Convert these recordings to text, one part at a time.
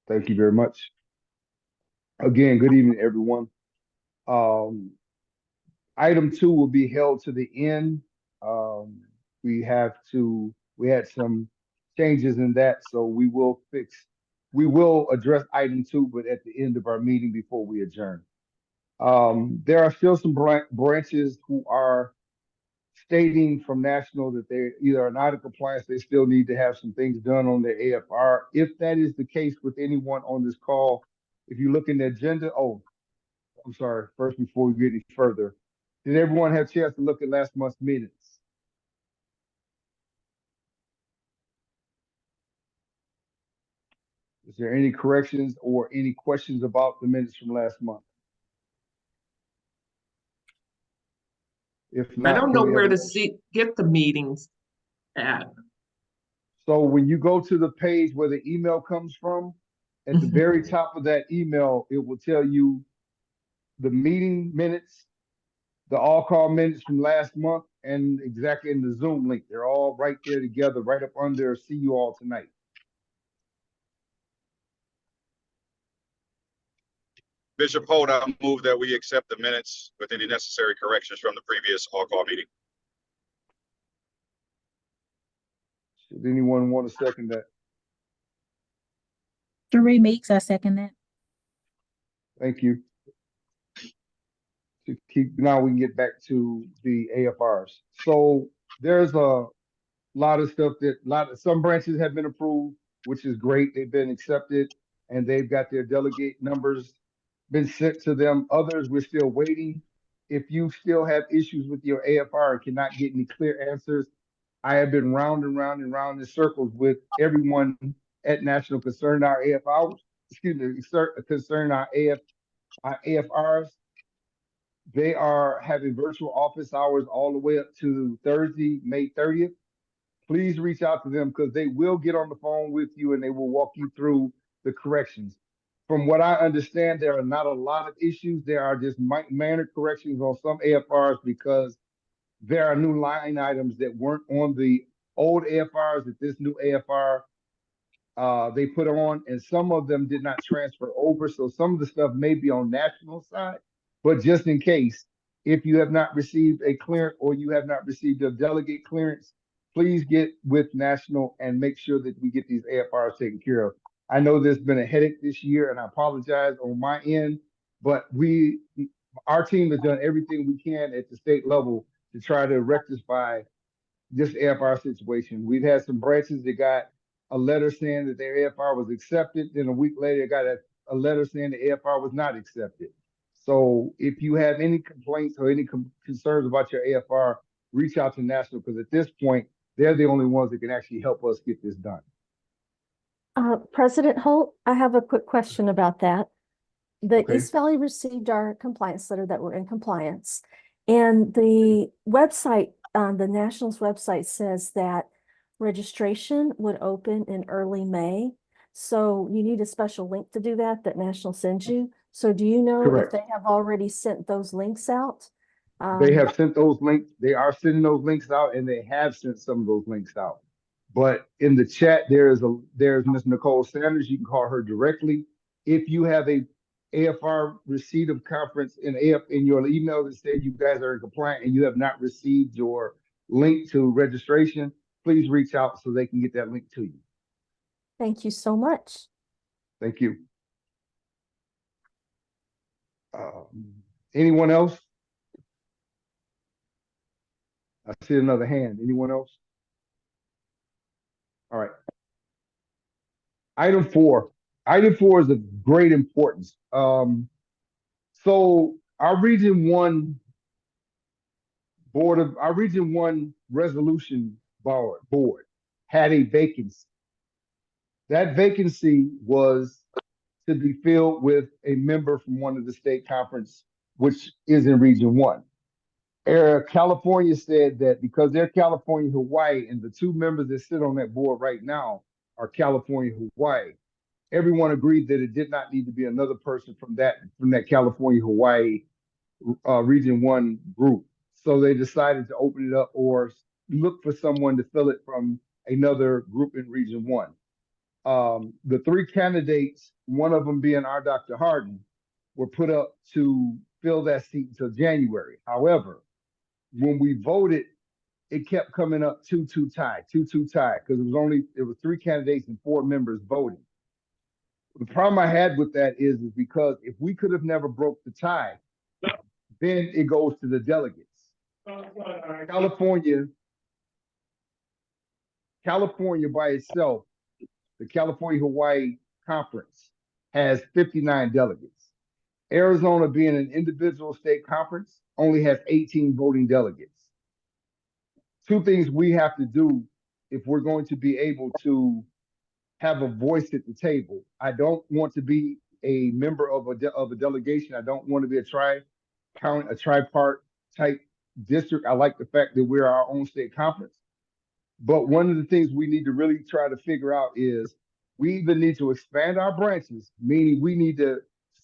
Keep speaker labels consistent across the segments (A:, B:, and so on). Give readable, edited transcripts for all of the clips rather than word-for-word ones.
A: Thank you very much. Again, good evening, everyone. Um, Item two will be held to the end. Um, we had some changes in that, so we will address item two, but at the end of our meeting before we adjourn. There are still some branches who are stating from national that they either are not in compliance, they still need to have some things done on their AFR. If that is the case with anyone on this call, if you look in the agenda, oh, I'm sorry, first before we get any further, did everyone have a chance to look at last month's minutes? Is there any corrections or any questions about the minutes from last month? If
B: I
A: not,
B: don't
A: can
B: know
A: we have
B: where
A: a
B: to
A: motion?
B: see get the meetings at.
A: So when you go to the page where the email comes from, at the
B: Mhm.
A: very top of that email, it will tell you the meeting minutes, the all call minutes from last month, and exactly in the Zoom link. They're all right there together, right up under see you all tonight.
C: Bishop Holt, I move that we accept the minutes with any necessary corrections from the previous all-call meeting.
A: Does anyone want to second that?
D: Sheree Meeks, I second that.
A: Thank you. To keep now we can get back to the AFRs. So there's a lot of stuff some branches have been approved, which is great. They've been accepted and they've got their delegate numbers been sent to them. Others, we're still waiting. If you still have issues with your AFR and cannot get any clear answers, I have been round and round and round in circles with everyone at National concerning our AFRs, concerning our AFRs. They are having virtual office hours all the way up to Thursday, May 30th. Please reach out to them because they will get on the phone with you and they will walk you through the corrections. From what I understand, there are not a lot of issues. There are just minor corrections on some AFRs because there are new line items that weren't on the old AFRs that this new AFR they put on, and some of them did not transfer over. So some of the stuff may be on national side, but just in case, if you have not received a clearance or you have not received a delegate clearance, please get with national and make sure that we get these AFRs taken care of. I know there's been a headache this year, and I apologize on my end, but our team has done everything we can at the state level to try to rectify this AFR situation. We've had some branches that got a letter saying that their AFR was accepted. Then a week later, got a letter saying the AFR was not accepted. So if you have any complaints or any concerns about your AFR, reach out to National because at this point, they're the only ones that can actually help us get this done.
E: President Holt, I have a quick question about that. The
A: Okay.
E: East Valley received our compliance letter that we're in compliance. And the website, the Nationals website says that registration would open in early May. So you need a special link to do that, that National sends you. So do you know
A: Correct.
E: if they have already sent those links out?
A: They have sent those links. They are sending those links out, and they have sent some of those links out. But in the chat, there's Ms. Nicole Sanders. You can call her directly. If you have a AFR receipt of conference in your email that said you guys are in compliant and you have not received your link to registration, please reach out so they can get that link to you.
E: Thank you so much.
A: Thank you. Anyone else? I see another hand. Anyone else? All right. Item four. Item four is of great importance. So our Region One resolution board had a vacancy. That vacancy was to be filled with a member from one of the state conference, which is in Region One. California said that because they're California, Hawaii, and the two members that sit on that board right now are California, Hawaii. Everyone agreed that it did not need to be another person from that California, Hawaii Region One group. So they decided to open it up or look for someone to fill it from another group in Region One. The three candidates, one of them being our Dr. Harden, were put up to fill that seat until January. However, when we voted, it kept coming up 2-2 tie, 2-2 tie, because it was three candidates and 4 members voting. The problem I had with that is because if we could have never broke the tie, then it goes to the delegates. California by itself, the California-Hawaii Conference has 59 delegates. Arizona, being an individual state conference, only has 18 voting delegates. Two things we have to do if we're going to be able to have a voice at the table. I don't want to be a member of a delegation. I don't want to be a tripart type district. I like the fact that we're our own state conference. But one of the things we need to really try to figure out is we either need to expand our branches, meaning we need to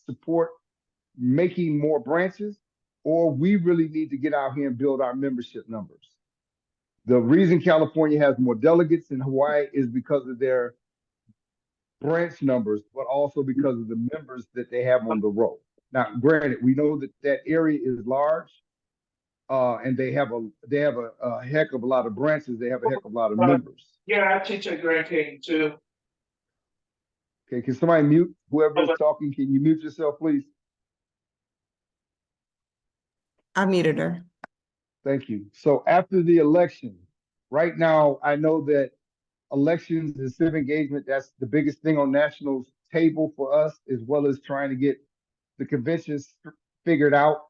A: support making more branches, or we really need to get out here and build our membership numbers. The reason California has more delegates than Hawaii is because of their branch numbers, but also because of the members that they have on the roll. Now, granted, we know that that area is large, and they have a heck of a lot of branches. They have a heck of a lot of members.
D: Yeah, I teach at Grand Canyon too.
A: Okay, can somebody mute whoever is talking? Can you mute yourself, please?
F: I muted her.
A: Thank you. So after the election, right now, I know that elections and civic engagement, that's the biggest thing on National's table for us, as well as trying to get the conventions figured out.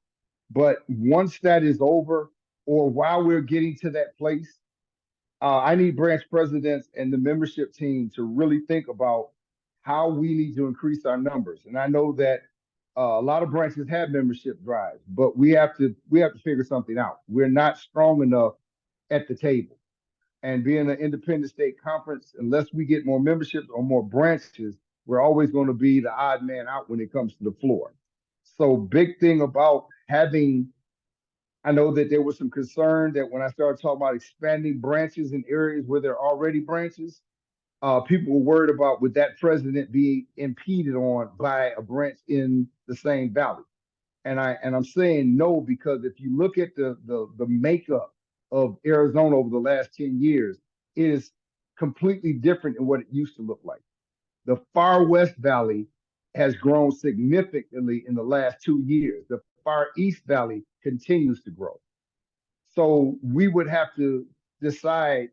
A: But once that is over, or while we're getting to that place, I need branch presidents and the membership team to really think about how we need to increase our numbers. And I know that a lot of branches have membership drives, but we have to figure something out. We're not strong enough at the table. And being an independent state conference, unless we get more memberships or more branches, we're always going to be the odd man out when it comes to the floor. So big thing about having, I know that there was some concern that when I started talking about expanding branches in areas where there are already branches, people were worried about would that president be impeded on by a branch in the same valley. And I'm saying no, because if you look at the makeup of Arizona over the last 10 years, it is completely different than what it used to look like. The far west valley has grown significantly in the last 2 years. The far east valley continues to grow. So we would have to decide,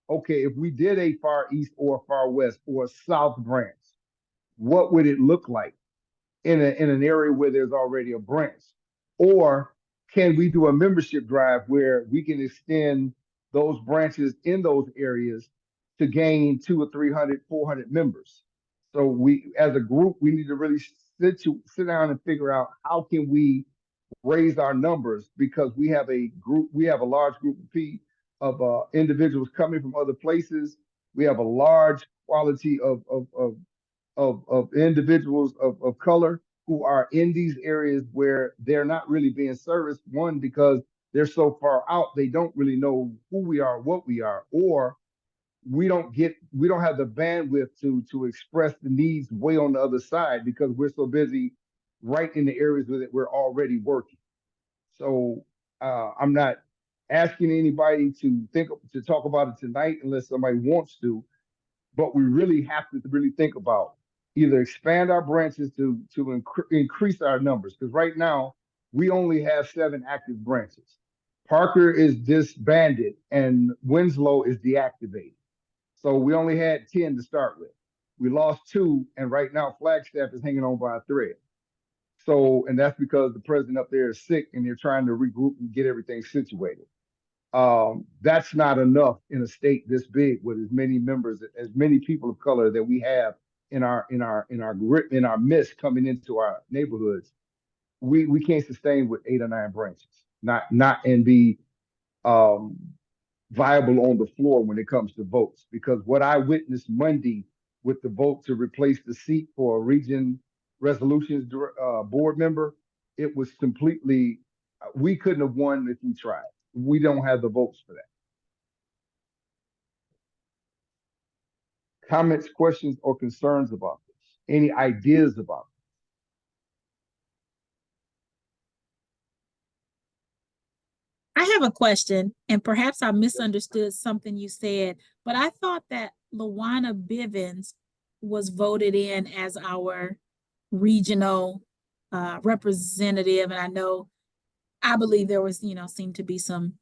A: okay, if we did a far east or a far west or a south branch, what would it look like in an area where there's already a branch? Or can we do a membership drive where we can extend those branches in those areas to gain 200 or 300, 400 members? So we, as a group, we need to really sit down and figure out how can we raise our numbers, because we have a large group of individuals coming from other places. We have a large quality of individuals of color who are in these areas where they're not really being serviced. One, because they're so far out, they don't really know who we are, what we are, or we don't have the bandwidth to express the needs way on the other side because we're so busy right in the areas that we're already working. So I'm not asking anybody to talk about it tonight unless somebody wants to, but we really have to really think about either expand our branches to increase our numbers, because right now we only have 7 active branches. Parker is disbanded and Winslow is deactivated. So we only had 10 to start with. We lost 2, and right now Flagstaff is hanging on by a thread. So, and that's because the president up there is sick and they're trying to regroup and get everything situated. That's not enough in a state this big with as many members, as many people of color that we have in our midst coming into our neighborhoods. We can't sustain with 8 or 9 branches, not and be viable on the floor when it comes to votes. Because what I witnessed Monday with the vote to replace the seat for a region resolutions board member, it was completely, we couldn't have won if we tried. We don't have the votes for that. comments, questions, or concerns about this? Any ideas about
G: I have a question, and perhaps I misunderstood something you said, but I thought that Lawana Bivens was voted in as our regional representative, and I believe there was, seemed to be some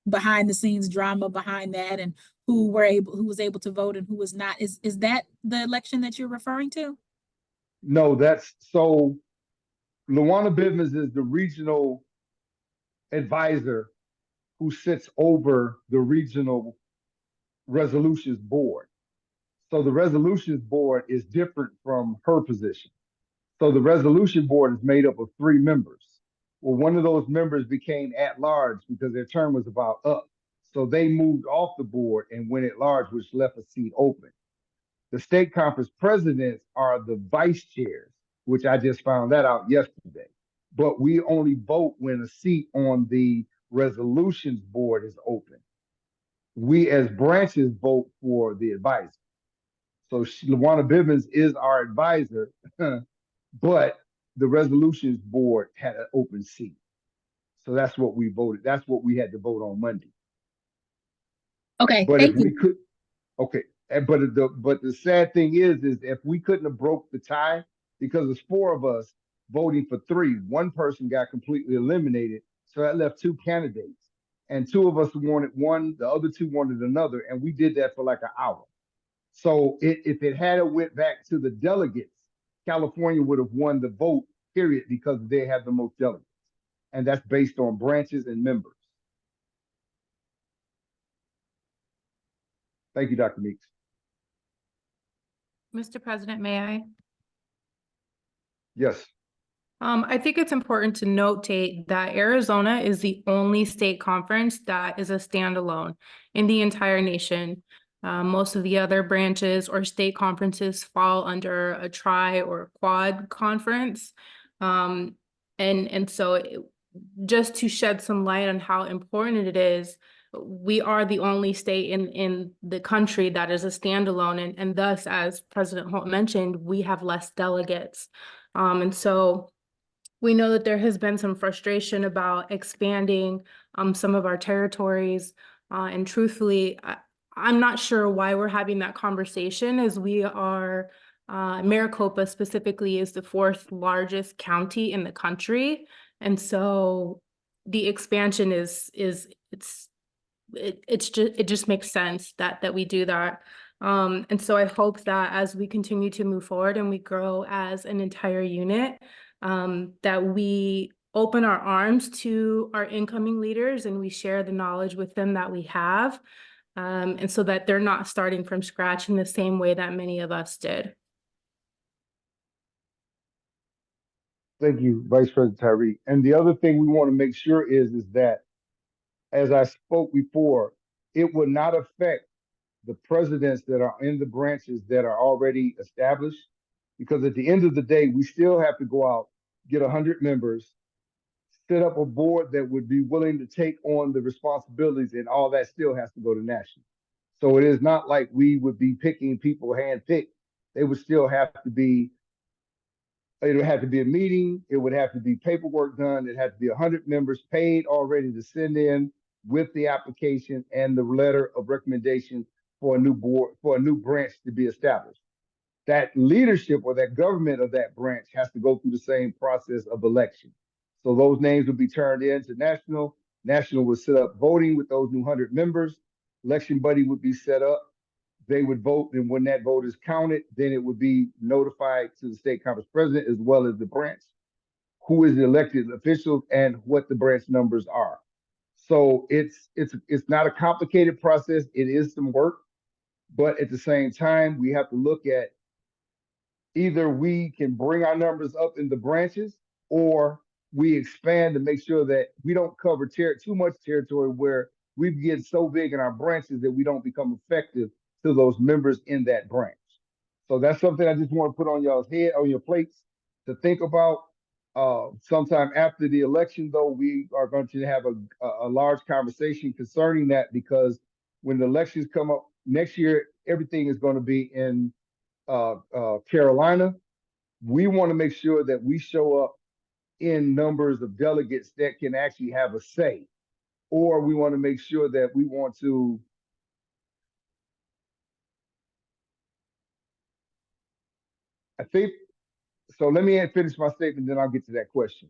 G: behind the scenes drama behind that, and who was able to vote and who was not. Is that the election that you're referring to?
A: No, that's so Luana Bivens is the regional advisor who sits over the regional resolutions board. So the resolutions board is different from her position. So the resolution board is made up of 3 members. Well, one of those members became at large because their term was about up. So they moved off the board and went at large, which left a seat open. The state conference presidents are the vice chairs, which I just found that out yesterday. But we only vote when a seat on the resolutions board is open. We as branches vote for the advisor. So Luana Bivens is our advisor, but the resolutions board had an open seat. So that's what we voted. That's what we had to vote on Monday.
G: Okay,
A: But if
G: thank
A: we
G: you.
A: could, okay. But the sad thing is if we couldn't have broke the tie, because there's 4 of us voting for 3, one person got completely eliminated. So that left 2 candidates. And 2 of us wanted one, the other 2 wanted another, and we did that for like an hour. So if it had went back to the delegates, California would have won the vote, period, because they have the most delegates. And that's based on branches and members. Thank you, Dr. Meeks.
H: Mr. President, may I?
A: Yes.
H: I think it's important to notate that Arizona is the only state conference that is a standalone in the entire nation. Most of the other branches or state conferences fall under a tri or quad conference. And so just to shed some light on how important it is, we are the only state in the country that is a standalone, and thus, as President Holt mentioned, we have less delegates. And so we know that there has been some frustration about expanding some of our territories. And truthfully, I'm not sure why we're having that conversation, as we are, Maricopa specifically is the 4th largest county in the country. And so the expansion it just makes sense that we do that. And so I hope that as we continue to move forward and we grow as an entire unit, that we open our arms to our incoming leaders and we share the knowledge with them that we have, and so that they're not starting from scratch in the same way that many of us did.
A: Thank you, Vice President Tyree. And the other thing we want to make sure is that, as I spoke before, it will not affect the presidents that are in the branches that are already established, because at the end of the day, we still have to go out, get 100 members, set up a board that would be willing to take on the responsibilities, and all that still has to go to national. So it is not like we would be picking people hand-picked. They would still have to be, it would have to be a meeting, it would have to be paperwork done, it had to be 100 members paid already to send in with the application and the letter of recommendation for a new board, for a new branch to be established. That leadership or that government of that branch has to go through the same process of election. So those names would be turned in to national. National would set up voting with those new 100 members. Election buddy would be set up. They would vote, and when that vote is counted, then it would be notified to the state conference president as well as the branch, who is the elected officials and what the branch numbers are. So it's not a complicated process. It is some work, but at the same time, we have to look at either we can bring our numbers up in the branches, or we expand to make sure that we don't cover too much territory where we get so big in our branches that we don't become effective to those members in that branch. So that's something I just want to put on y'all's head, on your plates, to think about. Sometime after the election, though, we are going to have a large conversation concerning that, because when the elections come up next year, everything is going to be in Carolina. We want to make sure that we show up in numbers of delegates that can actually have a say, or we want to make sure that we want to I think so. Let me finish my statement, then I'll get to that question.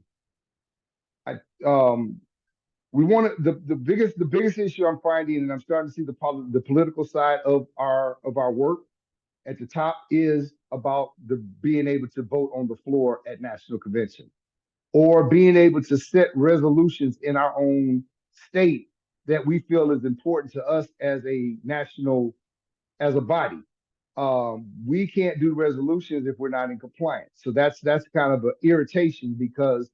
A: We want to the biggest issue I'm finding, and I'm starting to see the political side of our work at the top, is about the being able to vote on the floor at national convention, or being able to set resolutions in our own state that we feel is important to us as a body. We can't do resolutions if we're not in compliance. So that's kind of an irritation, because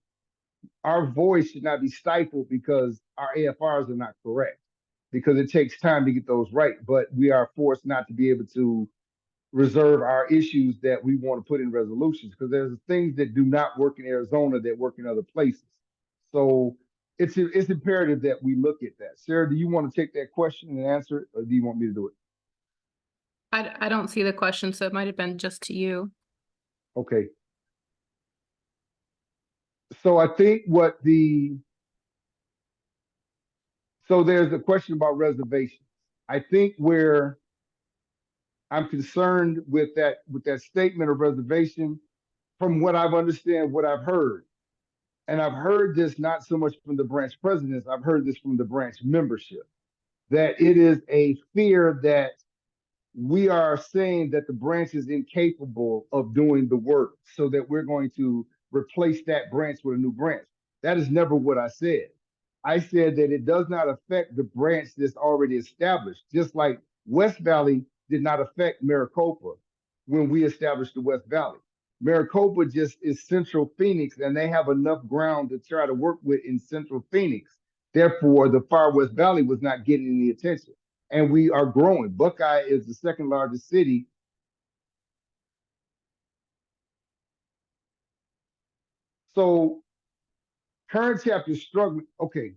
A: our voice should not be stifled because our AFRs are not correct, because it takes time to get those right. But we are forced not to be able to reserve our issues that we want to put in resolutions, because there's things that do not work in Arizona that work in other places. So it's imperative that we look at that. Sarah, do you want to take that question and answer it, or do you want me to do it?
H: I don't see the question, so it might have been just to you.
A: Okay. So I think so there's a question about reservations. I think where I'm concerned with that statement of reservation, from what I've understand, what I've heard, and I've heard this not so much from the branch presidents, I've heard this from the branch membership, that it is a fear that we are saying that the branch is incapable of doing the work, so that we're going to replace that branch with a new branch. That is never what I said. I said that it does not affect the branch that's already established, just like West Valley did not affect Maricopa when we established the West Valley. Maricopa just is Central Phoenix, and they have enough ground to try to work with in Central Phoenix. Therefore, the Far West Valley was not getting any attention. And we are growing. Buckeye is the second largest city. So current chapter is struggling. Okay.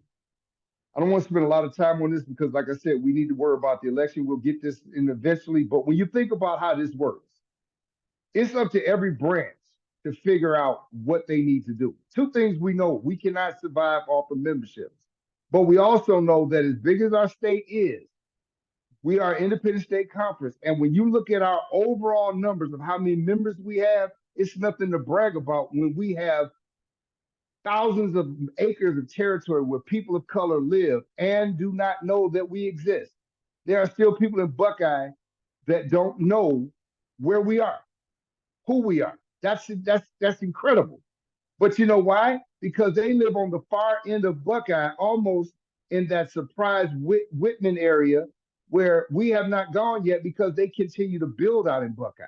A: I don't want to spend a lot of time on this because, like I said, we need to worry about the election. We'll get this in eventually. But when you think about how this works, it's up to every branch to figure out what they need to do. Two things we know: we cannot survive off of memberships. But we also know that as big as our state is, we are independent state conference. And when you look at our overall numbers of how many members we have, it's nothing to brag about when we have thousands of acres of territory where people of color live and do not know that we exist. There are still people in Buckeye that don't know where we are, who we are. That's incredible. But you know why? Because they live on the far end of Buckeye, almost in that Surprise Whitman area, where we have not gone yet, because they continue to build out in Buckeye.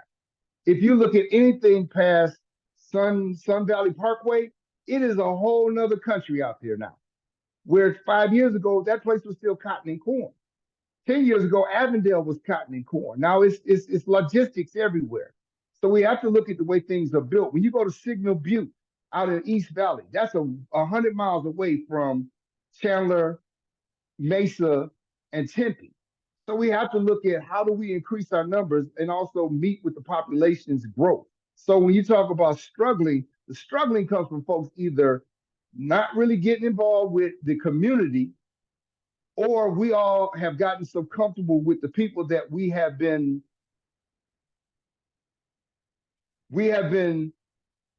A: If you look at anything past Sun Valley Parkway, it is a whole nother country out there now. Where 5 years ago, that place was still cotton and corn. 10 years ago, Avondale was cotton and corn. Now it's logistics everywhere. So we have to look at the way things are built. When you go to Signal Butte out in East Valley, that's 100 miles away from Chandler, Mesa, and Tempe. So we have to look at how do we increase our numbers and also meet with the population's growth. So when you talk about struggling, the struggling comes from folks either not really getting involved with the community, or we all have gotten so comfortable with the people that we have been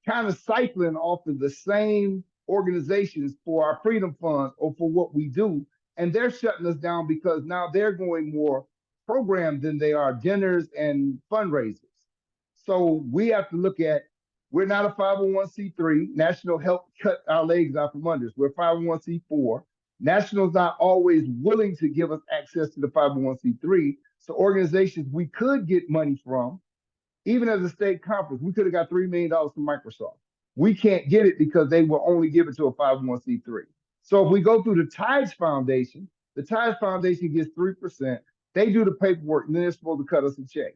A: kind of cycling off of the same organizations for our freedom funds or for what we do. And they're shutting us down because now they're going more programmed than they are dinners and fundraisers. So we have to look at, we're not a 501c3. National helped cut our legs out from under us. We're 501c4. National's not always willing to give us access to the 501c3. So organizations we could get money from, even as a state conference, we could have got $3 million from Microsoft. We can't get it because they will only give it to a 501c3. So if we go through the Tides Foundation, the Tides Foundation gets 3%. They do the paperwork, and then they're supposed to cut us a check.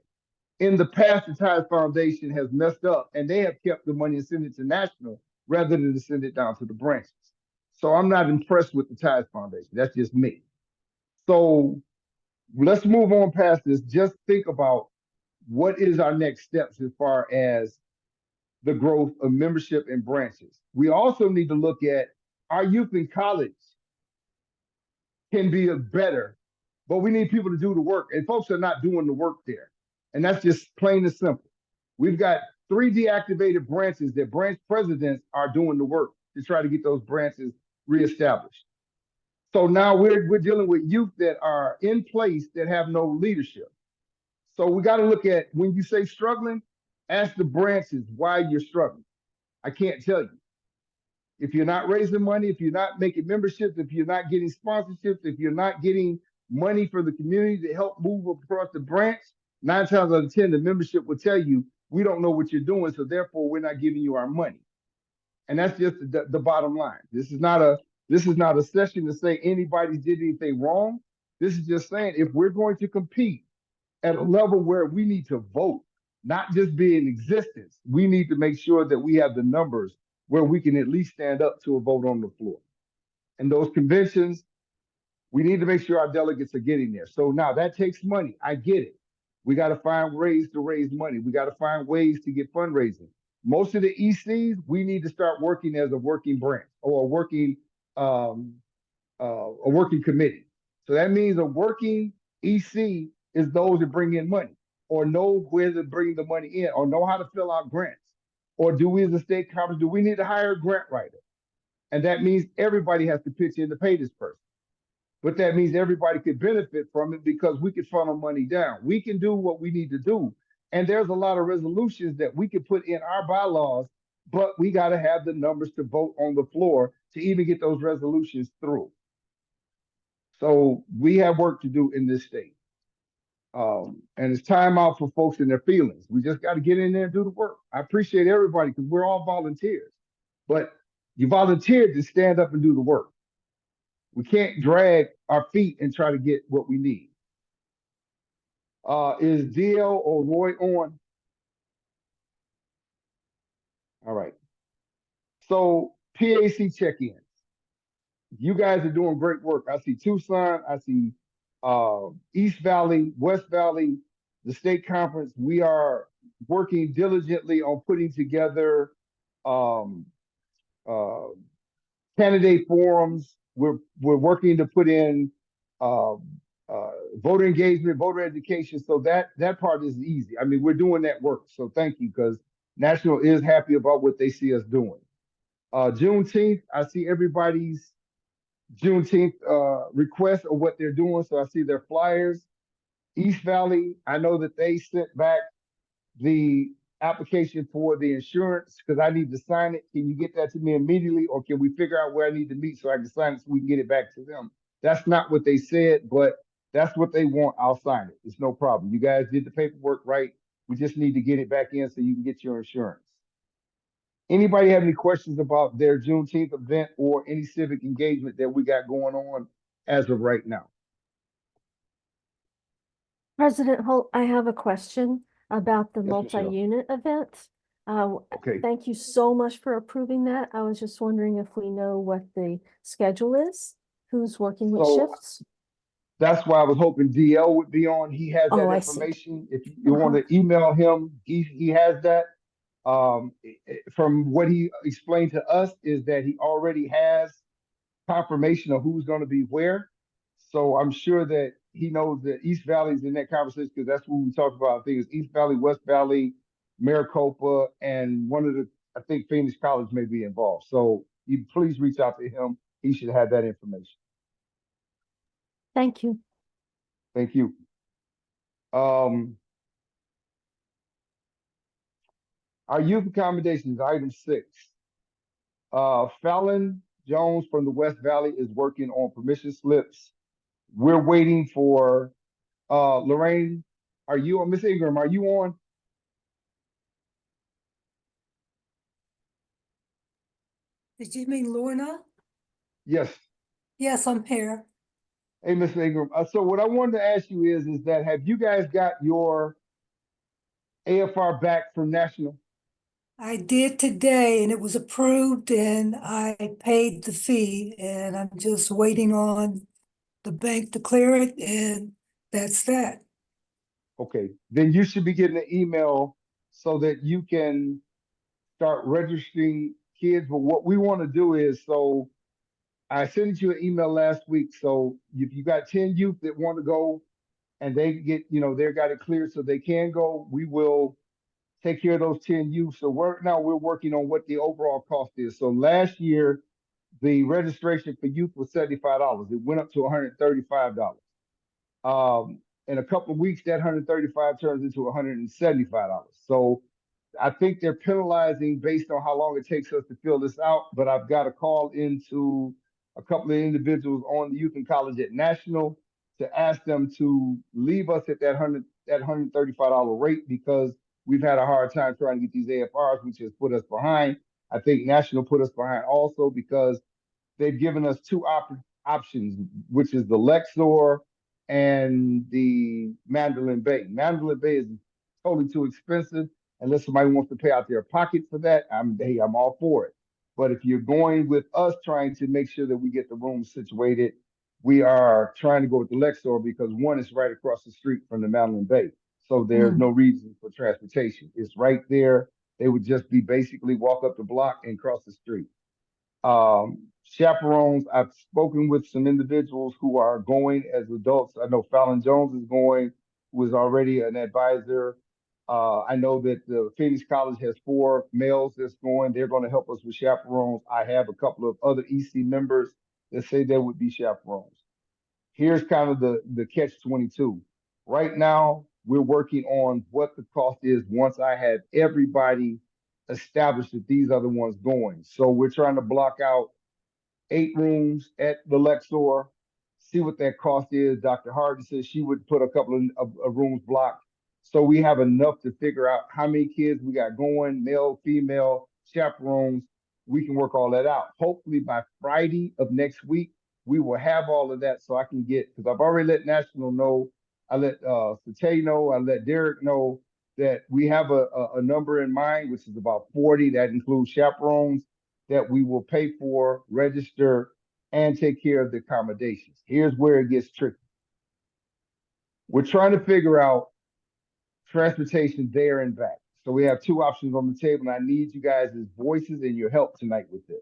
A: In the past, the Tides Foundation has messed up, and they have kept the money and sent it to National rather than to send it down to the branches. So I'm not impressed with the Tides Foundation. That's just me. So let's move on past this. Just think about what is our next steps as far as the growth of membership and branches. We also need to look at our youth in college can be better, but we need people to do the work, and folks are not doing the work there. And that's just plain and simple. We've got 3 deactivated branches that branch presidents are doing the work to try to get those branches reestablished. So now we're dealing with youth that are in place that have no leadership. So we got to look at, when you say struggling, ask the branches why you're struggling. I can't tell you. If you're not raising money, if you're not making memberships, if you're not getting sponsorships, if you're not getting money for the community to help move across the branch, 9 times out of 10, the membership will tell you, we don't know what you're doing, so therefore we're not giving you our money. And that's just the bottom line. This is not a session to say anybody did anything wrong. This is just saying, if we're going to compete at a level where we need to vote, not just be in existence, we need to make sure that we have the numbers where we can at least stand up to a vote on the floor. And those conventions, we need to make sure our delegates are getting there. So now that takes money. I get it. We got to find ways to raise money. We got to find ways to get fundraising. Most of the ECs, we need to start working as a working branch or a working committee. So that means a working EC is those that bring in money or know where to bring the money in or know how to fill out grants. Or do we as a state conference, do we need to hire a grant writer? And that means everybody has to pitch in to pay this person. But that means everybody could benefit from it because we could funnel money down. We can do what we need to do. And there's a lot of resolutions that we could put in our bylaws, but we got to have the numbers to vote on the floor to even get those resolutions through. So we have work to do in this state. And it's time out for folks and their feelings. We just got to get in there and do the work. I appreciate everybody because we're all volunteers, but you volunteered to stand up and do the work. We can't drag our feet and try to get what we need. Is DL or Roy on? All right. So PAC check-ins. You guys are doing great work. I see Tucson. I see East Valley, West Valley, the state conference. We are working diligently on putting together candidate forums. We're working to put in voter engagement, voter education. So that part is easy. I mean, we're doing that work. So thank you, because National is happy about what they see us doing. Juneteenth, I see everybody's Juneteenth request of what they're doing. So I see their flyers. East Valley, I know that they sent back the application for the insurance because I need to sign it. Can you get that to me immediately, or can we figure out where I need to meet so I can sign it so we can get it back to them? That's not what they said, but that's what they want. I'll sign it. It's no problem. You guys did the paperwork right. We just need to get it back in so you can get your insurance. Anybody have any questions about their Juneteenth event or any civic engagement that we got going on as of right now?
E: President Holt, I have a question about the
A: Yes, Michelle.
E: multi-unit event.
A: Okay.
E: Thank you so much for approving that. I was just wondering if we know what the schedule is, who's working with
A: So,
E: shifts?
A: That's why I was hoping DL would be on. He has that
E: Oh, I see.
A: information. If you want to email him, he has that. From what he explained to us is that he already has confirmation of who's going to be where. So I'm sure that he knows that East Valley's in that conversation because that's what we talked about. I think it's East Valley, West Valley, Maricopa, and I think Phoenix College may be involved. So you please reach out to him. He should have that information.
E: Thank you.
A: Thank you. Our youth accommodations, item 6. Fallon Jones from the West Valley is working on permission slips. We're waiting for Lorraine. Are you on? Miss Ingram, are you on?
I: Did you mean Lorna?
A: Yes.
I: Yes, I'm here.
A: Hey, Miss Ingram. So what I wanted to ask you is that have you guys got your AFR back from National?
I: I did today and it was approved and I paid the fee and I'm just waiting on the bank to clear it and that's that.
A: Okay, then you should be getting an email so that you can start registering kids. But what we want to do is, so I sent you an email last week. So if you got 10 youth that want to go and they get, they got it cleared so they can go, we will take care of those 10 youth. So now we're working on what the overall cost is. So last year, the registration for youth was $75. It went up to $135. In a couple of weeks, that 135 turns into $175. So I think they're penalizing based on how long it takes us to fill this out. But I've got a call into a couple of individuals on the Youth and College at National to ask them to leave us at that $135 rate because we've had a hard time trying to get these AFRs, which has put us behind. I think National put us behind also because they've given us two options, which is the Lexor and the Mandolin Bay. Mandolin Bay is totally too expensive. Unless somebody wants to pay out their pocket for that, I'm all for it. But if you're going with us trying to make sure that we get the rooms situated, we are trying to go with the Lexor because one is right across the street from the Mandolin Bay. So there's no reason for transportation. It's right there. They would just be basically walk up the block and cross the street. Chaperones, I've spoken with some individuals who are going as adults. I know Fallon Jones is going, who is already an advisor. I know that the Phoenix College has 4 males that's going. They're going to help us with chaperones. I have a couple of other EC members that say they would be chaperones. Here's kind of the catch-22. Right now, we're working on what the cost is once I have everybody established that these are the ones going. So we're trying to block out 8 rooms at the Lexor, see what that cost is. Dr. Harden says she would put a couple of rooms blocked. So we have enough to figure out how many kids we got going, male, female, chaperones. We can work all that out. Hopefully by Friday of next week, we will have all of that so I can get, because I've already let National know, I let Sate know, I let Derek know that we have a number in mind, which is about 40. That includes chaperones that we will pay for, register, and take care of the accommodations. Here's where it gets tricky. We're trying to figure out transportation there and back. So we have 2 options on the table, and I need you guys' voices and your help tonight with this.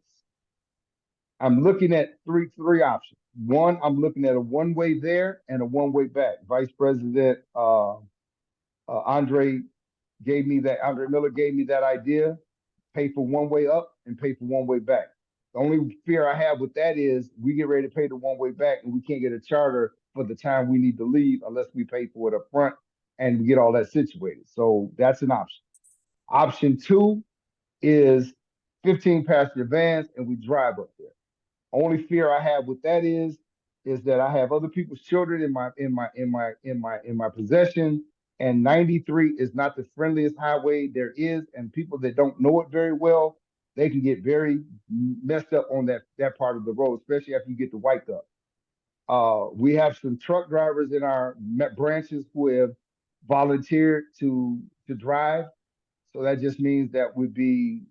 A: I'm looking at three options. One, I'm looking at a one-way there and a one-way back. Vice President Andre Miller gave me that idea. Pay for one way up and pay for one way back. The only fear I have with that is we get ready to pay the one way back and we can't get a charter for the time we need to leave unless we pay for it up front and we get all that situated. So that's an option. Option 2 is 15 passenger vans and we drive up there. Only fear I have with that is that I have other people's children in my possession. And 93 is not the friendliest highway there is, and people that don't know it very well, they can get very messed up on that part of the road, especially after you get to White Cup. We have some truck drivers in our branches who have volunteered to drive, so that just means that we'd be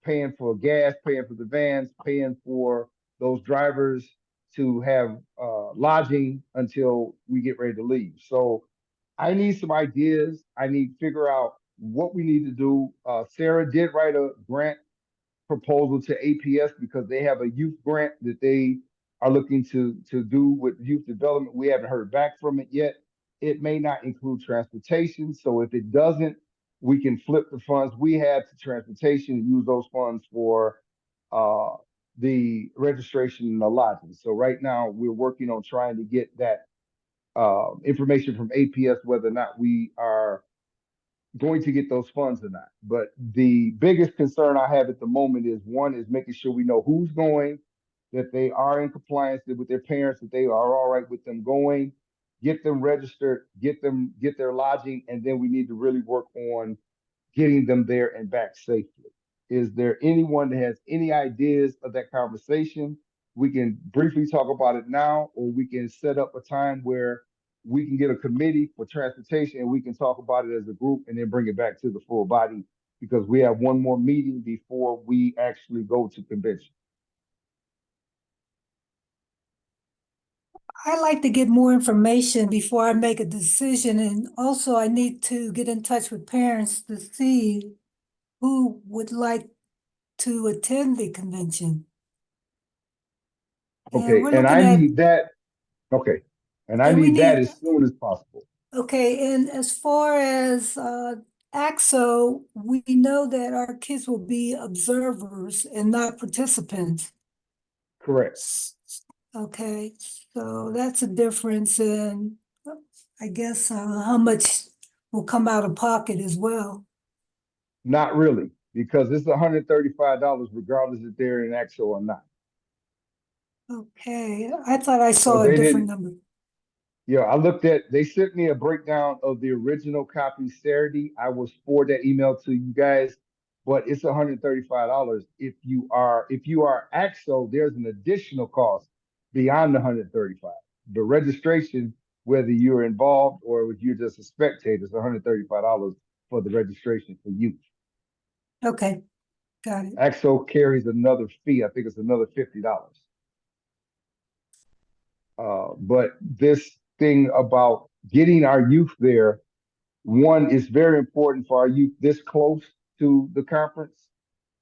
A: paying for gas, paying for the vans, paying for those drivers to have lodging until we get ready to leave. So I need some ideas. I need to figure out what we need to do. Sarah did write a grant proposal to APS because they have a youth grant that they are looking to do with youth development. We haven't heard back from it yet. It may not include transportation. So if it doesn't, we can flip the funds we have to transportation and use those funds for the registration and the lodging. So right now we're working on trying to get that information from APS, whether or not we are going to get those funds or not. But the biggest concern I have at the moment is one is making sure we know who's going, that they are in compliance with their parents, that they are all right with them going, get them registered, get their lodging, and then we need to really work on getting them there and back safely. Is there anyone that has any ideas of that conversation? We can briefly talk about it now, or we can set up a time where we can get a committee for transportation and we can talk about it as a group and then bring it back to the full body because we have one more meeting before we actually go to convention.
I: I like to get more information before I make a decision, and also I need to get in touch with parents to see who would like to attend the convention. And
A: Okay,
I: we're
A: and I
I: looking at,
A: need that, okay, and I
I: and we
A: need that
I: need,
A: as soon as possible.
I: okay, and as far as AXO, we know that our kids will be observers and not participants.
A: Correct.
I: Okay, so that's a difference in, I guess, how much will come out of pocket as well.
A: Not really, because it's $135 regardless if they're in AXO or not.
I: Okay, I thought I
A: So
I: saw a
A: they
I: different
A: didn't,
I: number.
A: yeah, I looked at, they sent me a breakdown of the original copy Saturday. I will forward that email to you guys, but it's $135. If you are AXO, there's an additional cost beyond the $135. The registration, whether you're involved or if you're just a spectator, is $135 for the registration for youth.
I: Okay, got it.
A: AXO carries another fee. I think it's another $50. But this thing about getting our youth there, one, is very important for our youth this close to the conference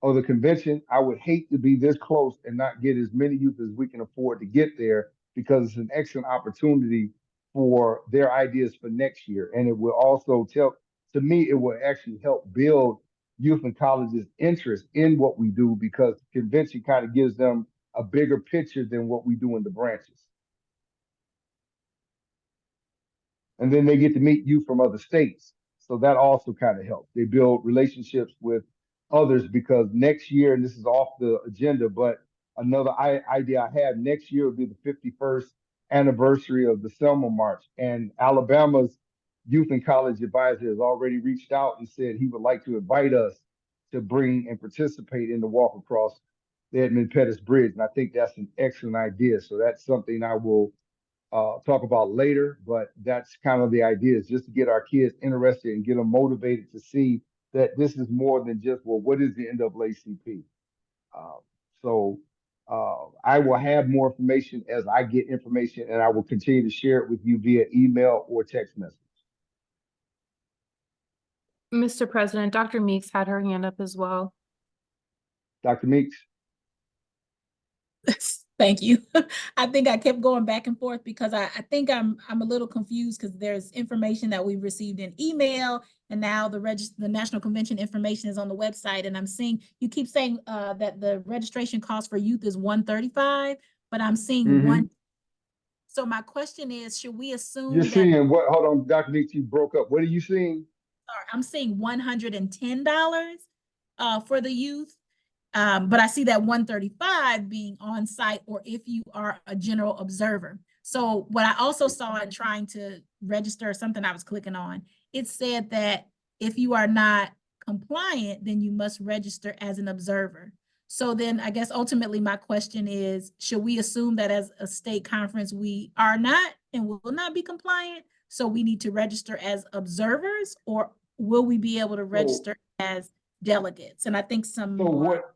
A: or the convention. I would hate to be this close and not get as many youth as we can afford to get there, because it's an excellent opportunity for their ideas for next year. And it will also to me, it will actually help build youth and colleges' interest in what we do, because the convention kind of gives them a bigger picture than what we do in the branches. And then they get to meet youth from other states. So that also kind of helps. They build relationships with others, because next year, and this is off the agenda, but another idea I have, next year will be the 51st anniversary of the Selma March. And Alabama's Youth and College Advisor has already reached out and said he would like to invite us to bring and participate in the walk across the Edmund Pettus Bridge. And I think that's an excellent idea. So that's something I will talk about later, but that's kind of the idea, is just to get our kids interested and get them motivated to see that this is more than just, well, what is the NAACP? So I will have more information as I get information, and I will continue to share it with you via email or text message.
H: Mr. President, Dr. Meeks had her hand up as well.
A: Dr. Meeks?
G: Thank you. I think I kept going back and forth because I think I'm a little confused, because there's information that we received in email, and now the National Convention information is on the website, and I'm seeing you keep saying that the registration cost for youth is $135, but I'm seeing one. So my question is, should we assume
A: You're
G: that
A: seeing what? Hold on, Dr. Meeks, you broke up. What are you seeing?
G: sorry, I'm seeing $110 for the youth. But I see that $135 being on site, or if you are a general observer. So what I also saw in trying to register something I was clicking on, it said that if you are not compliant, then you must register as an observer. So then I guess ultimately my question is, should we assume that as a state conference, we are not and will not be compliant? So we need to register as observers, or will we be able to register as delegates? And I think some
A: So
G: more.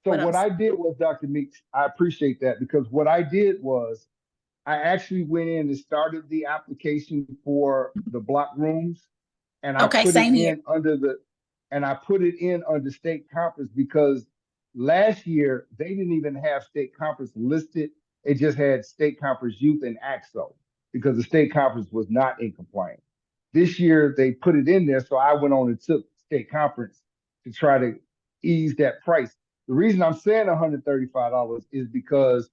A: what I did was, Dr. Meeks, I appreciate that, because what I did was I actually went in and started the application for the block rooms, and I
G: Okay,
A: put
G: same
A: it
G: here.
A: in under state conference, because last year they didn't even have state conference listed. It just had state conference youth and AXO, because the state conference was not in compliance. This year they put it in there, so I went on and took state conference to try to ease that price. The reason I'm saying $135 is because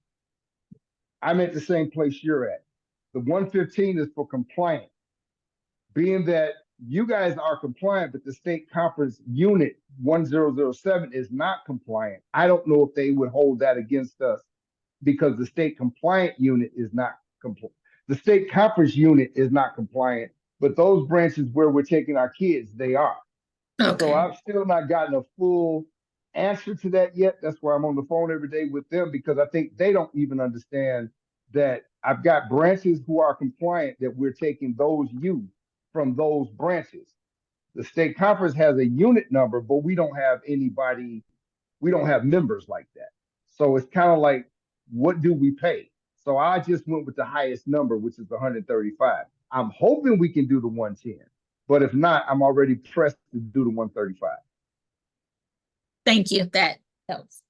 A: I'm at the same place you're at. The 115 is for compliant. Being that you guys are compliant, but the state conference unit 1007 is not compliant, I don't know if they would hold that against us, because the state compliant unit is not compliant. The state conference unit is not compliant, but those branches where we're taking our kids, they are. So I've still not gotten a full answer to that yet. That's why I'm on the phone every day with them, because I think they don't even understand that I've got branches who are compliant, that we're taking those youth from those branches. The state conference has a unit number, but we don't have anybody, we don't have members like that. So it's kind of like, what do we pay? So I just went with the highest number, which is 135. I'm hoping we can do the 110, but if not, I'm already pressed to do the 135.
G: Thank you. That helps.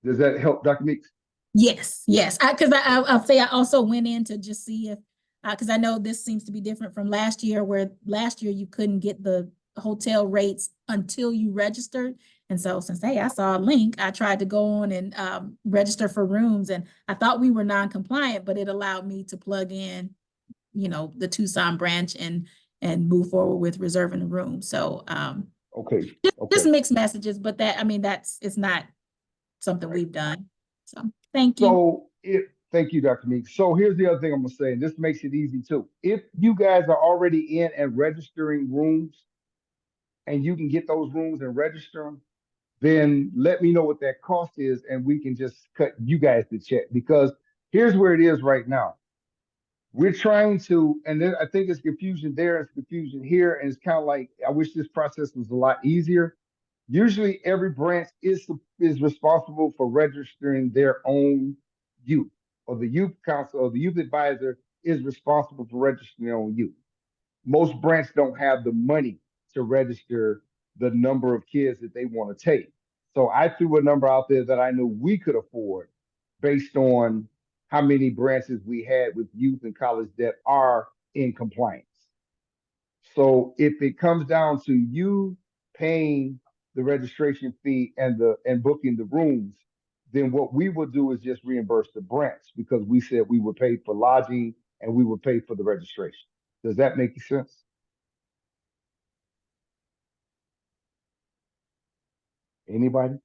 A: Does that help, Dr. Meeks?
G: Yes, yes. I'll say I also went in to just see if, because I know this seems to be different from last year, where last year you couldn't get the hotel rates until you registered. And so since, hey, I saw a link, I tried to go on and register for rooms, and I thought we were non-compliant, but it allowed me to plug in, you know, the Tucson branch and move forward with reserving a room. So
A: Okay.
G: just mixed messages, but it's not something
A: Right.
G: we've done. So thank you.
A: So thank you, Dr. Meeks. So here's the other thing I'm gonna say, and this makes it easy too. If you guys are already in and registering rooms, and you can get those rooms and register them, then let me know what that cost is, and we can just cut you guys the check. Because here's where it is right now. We're trying to, and then I think it's confusion there, it's confusion here, and it's kind of like, I wish this process was a lot easier. Usually every branch is responsible for registering their own youth, or the youth council or the youth advisor is responsible for registering their own youth. Most branches don't have the money to register the number of kids that they want to take. So I threw a number out there that I knew we could afford based on how many branches we had with youth and college that are in compliance. So if it comes down to you paying the registration fee and booking the rooms, then what we would do is just reimburse the branch, because we said we would pay for lodging and we would pay for the registration. Does that make sense? Anybody?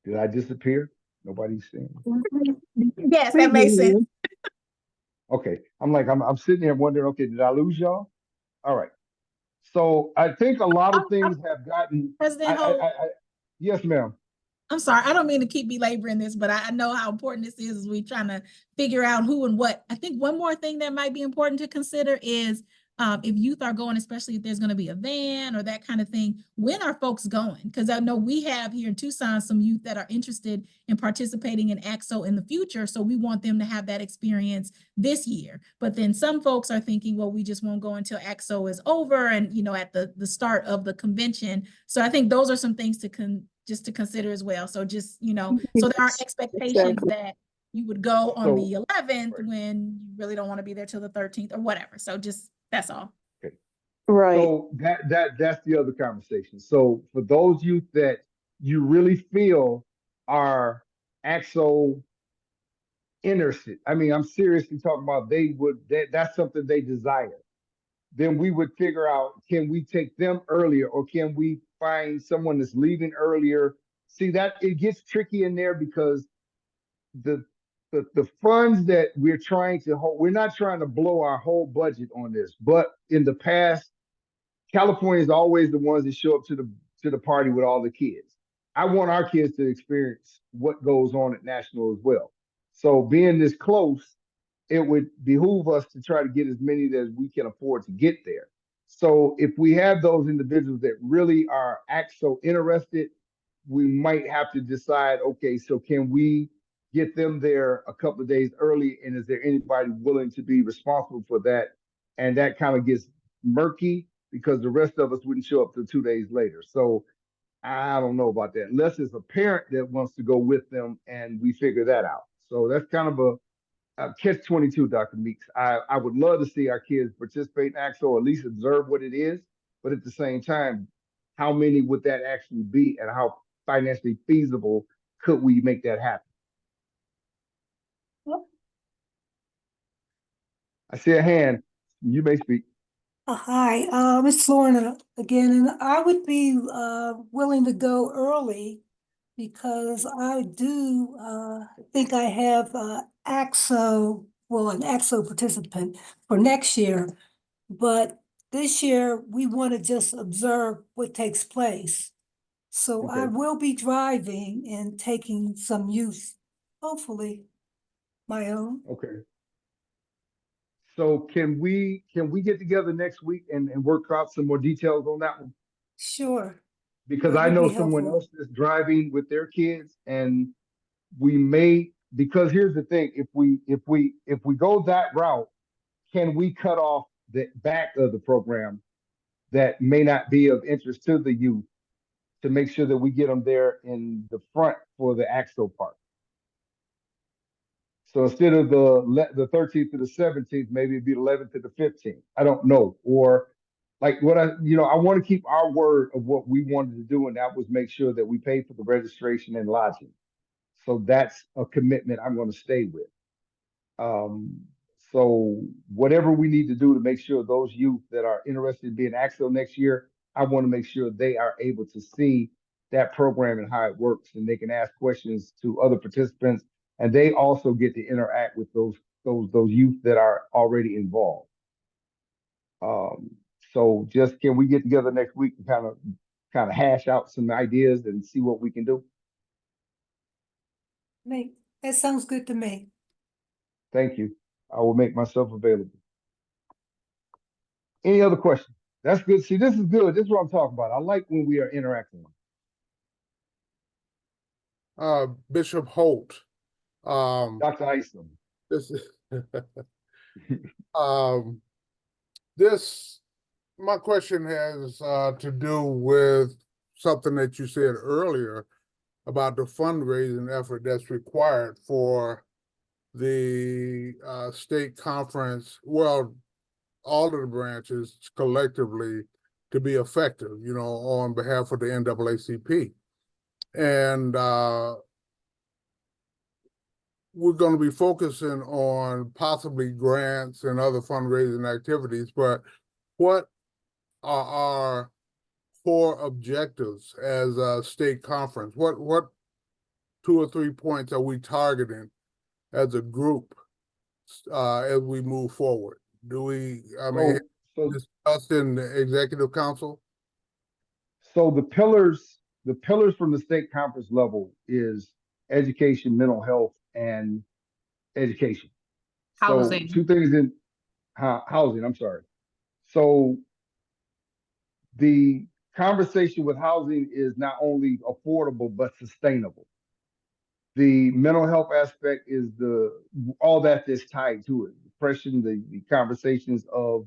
A: Did I disappear? Nobody's saying.
G: Yes, that makes sense.
A: Okay, I'm sitting here wondering, okay, did I lose y'all? All right. So I think a lot of things have gotten.
G: President Holt,
A: Yes, ma'am.
G: I'm sorry, I don't mean to keep belaboring this, but I know how important this is as we trying to figure out who and what. I think one more thing that might be important to consider is if youth are going, especially if there's going to be a van or that kind of thing, when are folks going? Because I know we have here in Tucson some youth that are interested in participating in AXO in the future. So we want them to have that experience this year. But then some folks are thinking, well, we just won't go until AXO is over and, you know, at the start of the convention. So I think those are some things to just to consider as well. So just, you know, so there are expectations that you would go on the 11th
A: right.
G: when you really don't want to be there till the 13th or whatever. So just, that's all.
A: Okay.
F: Right.
A: So that's the other conversation. So for those youth that you really feel are AXO interested, I mean, I'm seriously talking about that's something they desire. Then we would figure out, can we take them earlier, or can we find someone that's leaving earlier? See, that it gets tricky in there, because the funds that we're trying to hold, we're not trying to blow our whole budget on this, but in the past, California is always the ones that show up to the party with all the kids. I want our kids to experience what goes on at National as well. So being this close, it would behoove us to try to get as many as we can afford to get there. So if we have those individuals that really are AXO interested, we might have to decide, okay, so can we get them there a couple of days early, and is there anybody willing to be responsible for that? And that kind of gets murky, because the rest of us wouldn't show up till 2 days later. So I don't know about that, unless it's a parent that wants to go with them and we figure that out. So that's kind of a catch-22, Dr. Meeks. I would love to see our kids participate in AXO, or at least observe what it is. But at the same time, how many would that actually be, and how financially feasible could we make that happen? I see a hand. You may speak.
I: Hi, it's Lorna again, and I would be willing to go early because I do think I have AXO, well, an AXO participant for next year, but this year we want to just observe what takes place. So I
A: Okay.
I: will be driving and taking some youth, hopefully my own.
A: Okay. So can we get together next week and work out some more details on that one?
I: Sure.
A: Because
I: That
A: I
I: would
A: know
I: be
A: someone
I: helpful.
A: else that's driving with their kids, and we may because here's the thing, if we go that route, can we cut off the back of the program that may not be of interest to the youth to make sure that we get them there in the front for the AXO part? So instead of the 13th to the 17th, maybe it'd be the 11th to the 15th. I don't know. Or like I want to keep our word of what we wanted to do, and that was make sure that we pay for the registration and lodging. So that's a commitment I'm going to stay with. So whatever we need to do to make sure those youth that are interested in being AXO next year, I want to make sure they are able to see that program and how it works, and they can ask questions to other participants, and they also get to interact with those youth that are already involved. So just can we get together next week and kind of hash out some ideas and see what we can do?
I: That sounds good to me.
A: Thank you. I will make myself available. Any other questions? That's good. See, this is good. This is what I'm talking about. I like when we are interacting.
J: Bishop Holt.
A: Dr. Isom.
J: This my question has to do with something that you said earlier about the fundraising effort that's required for the state conference, well, all of the branches collectively to be effective, on behalf of the NAACP. And we're going to be focusing on possibly grants and other fundraising activities, but what are our core objectives as a state conference? What 2 or 3 points are we targeting as a group as we move forward? Do we, discuss in the executive council?
A: So the pillars from the state conference level is education, mental health, and education.
H: Housing.
A: So 2 things in housing, I'm sorry. So the conversation with housing is not only affordable, but sustainable. The mental health aspect is all that is tied to it. Depression, the conversations of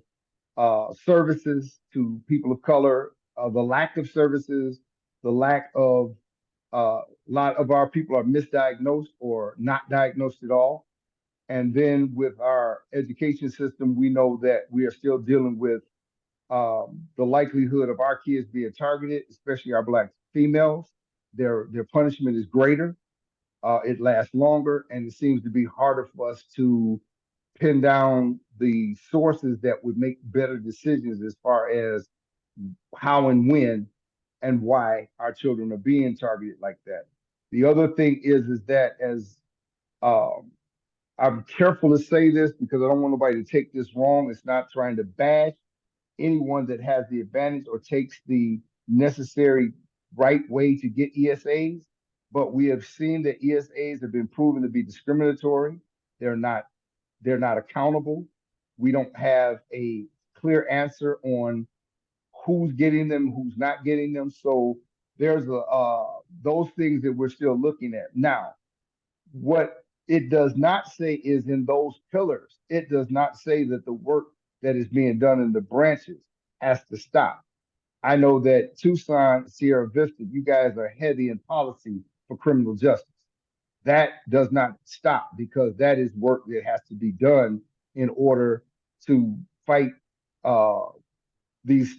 A: services to people of color, the lack of services, the lack of a lot of our people are misdiagnosed or not diagnosed at all. And then with our education system, we know that we are still dealing with the likelihood of our kids being targeted, especially our Black females. Their punishment is greater. It lasts longer, and it seems to be harder for us to pin down the sources that would make better decisions as far as how and when and why our children are being targeted like that. The other thing is that as I'm careful to say this because I don't want nobody to take this wrong. It's not trying to bash anyone that has the advantage or takes the necessary right way to get ESAs, but we have seen that ESAs have been proven to be discriminatory. They're not accountable. We don't have a clear answer on who's getting them, who's not getting them. So there's those things that we're still looking at. Now, what it does not say is in those pillars, it does not say that the work that is being done in the branches has to stop. I know that Tucson, Sierra Vista, you guys are heavy in policy for criminal justice. That does not stop because that is work that has to be done in order to fight these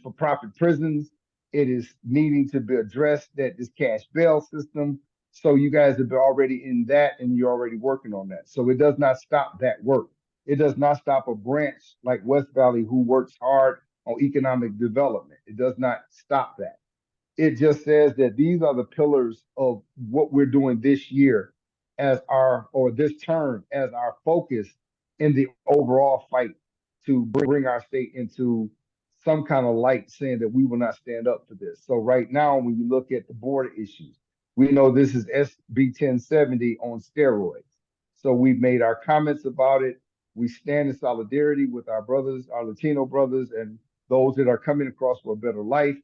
A: for-profit prisons. It is needing to be addressed, that this cash bail system. So you guys have been already in that and you're already working on that. So it does not stop that work. It does not stop a branch like West Valley who works hard on economic development. It does not stop that. It just says that these are the pillars of what we're doing this year this term as our focus in the overall fight to bring our state into some kind of light, saying that we will not stand up for this. So right now, when you look at the border issues, we know this is SB 1070 on steroids. So we've made our comments about it. We stand in solidarity with our brothers, our Latino brothers, and those that are coming across for a better life.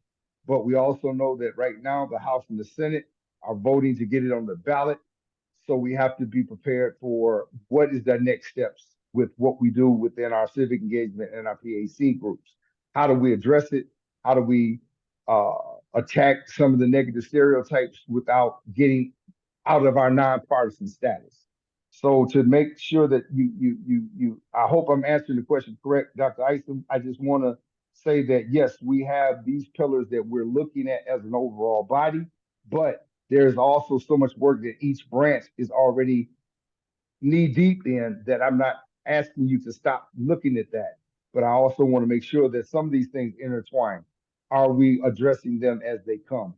A: But we also know that right now the House and the Senate are voting to get it on the ballot. So we have to be prepared for what is the next steps with what we do within our civic engagement and our PAC groups. How do we address it? How do we attack some of the negative stereotypes without getting out of our nonpartisan status? So to make sure that I hope I'm answering the question correct, Dr. Isom. I just want to say that yes, we have these pillars that we're looking at as an overall body, but there's also so much work that each branch is already knee deep in that I'm not asking you to stop looking at that. But I also want to make sure that some of these things intertwine. Are we addressing them as they come?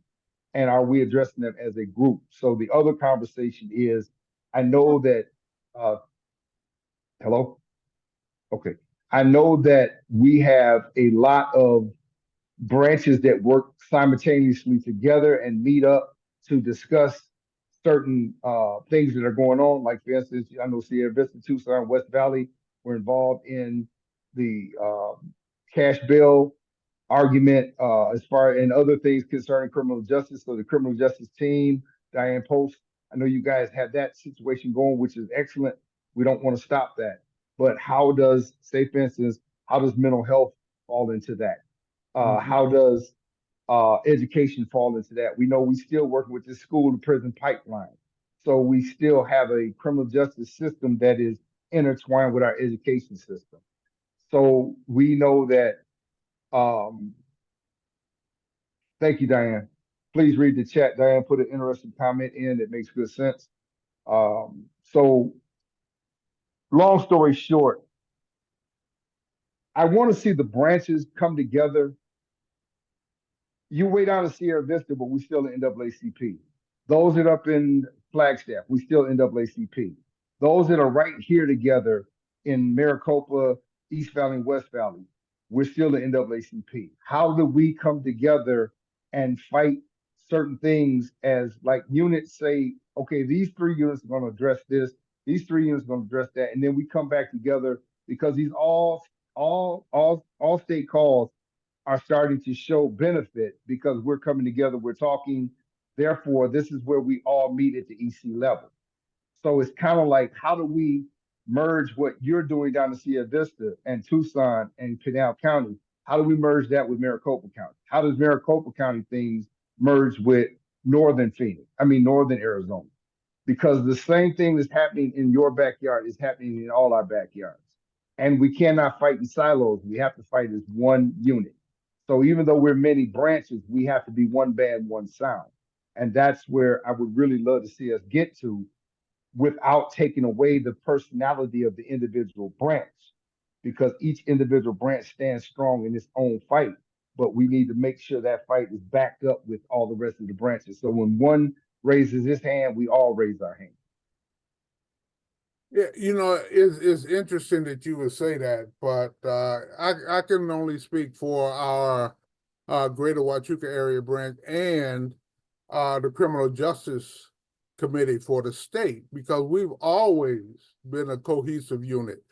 A: And are we addressing them as a group? So the other conversation is, I know that, hello? Okay. I know that we have a lot of branches that work simultaneously together and meet up to discuss certain things that are going on. Like for instance, I know Sierra Vista, Tucson, West Valley were involved in the cash bill argument as far and other things concerning criminal justice. So the criminal justice team, Diane Post, I know you guys have that situation going, which is excellent. We don't want to stop that. But how does, say for instance, how does mental health fall into that? How does education fall into that? We know we still working with this school to prison pipeline. So we still have a criminal justice system that is intertwined with our education system. So we know that, thank you, Diane. Please read the chat. Diane put an interesting comment in that makes good sense. So long story short, I want to see the branches come together. You way down to Sierra Vista, but we still in NAACP. Those that are up in Flagstaff, we still NAACP. Those that are right here together in Maricopa, East Valley, and West Valley, we're still the NAACP. How do we come together and fight certain things as like units say, okay, these 3 units are going to address this, these 3 units are going to address that, and then we come back together because these all state calls are starting to show benefit because we're coming together, we're talking. Therefore, this is where we all meet at the EC level. So it's kind of like, how do we merge what you're doing down in Sierra Vista and Tucson and Pinal County? How do we merge that with Maricopa County? How does Maricopa County things merge with Northern Arizona? Because the same thing that's happening in your backyard is happening in all our backyards. And we cannot fight in silos. We have to fight as one unit. So even though we're many branches, we have to be one band, one sound. And that's where I would really love to see us get to without taking away the personality of the individual branch, because each individual branch stands strong in its own fight. But we need to make sure that fight is backed up with all the rest of the branches. So when one raises his hand, we all raise our hand.
J: Yeah, it's interesting that you would say that, but I can only speak for our Greater Huachuca Area branch and the Criminal Justice Committee for the state, because we've always been a cohesive unit.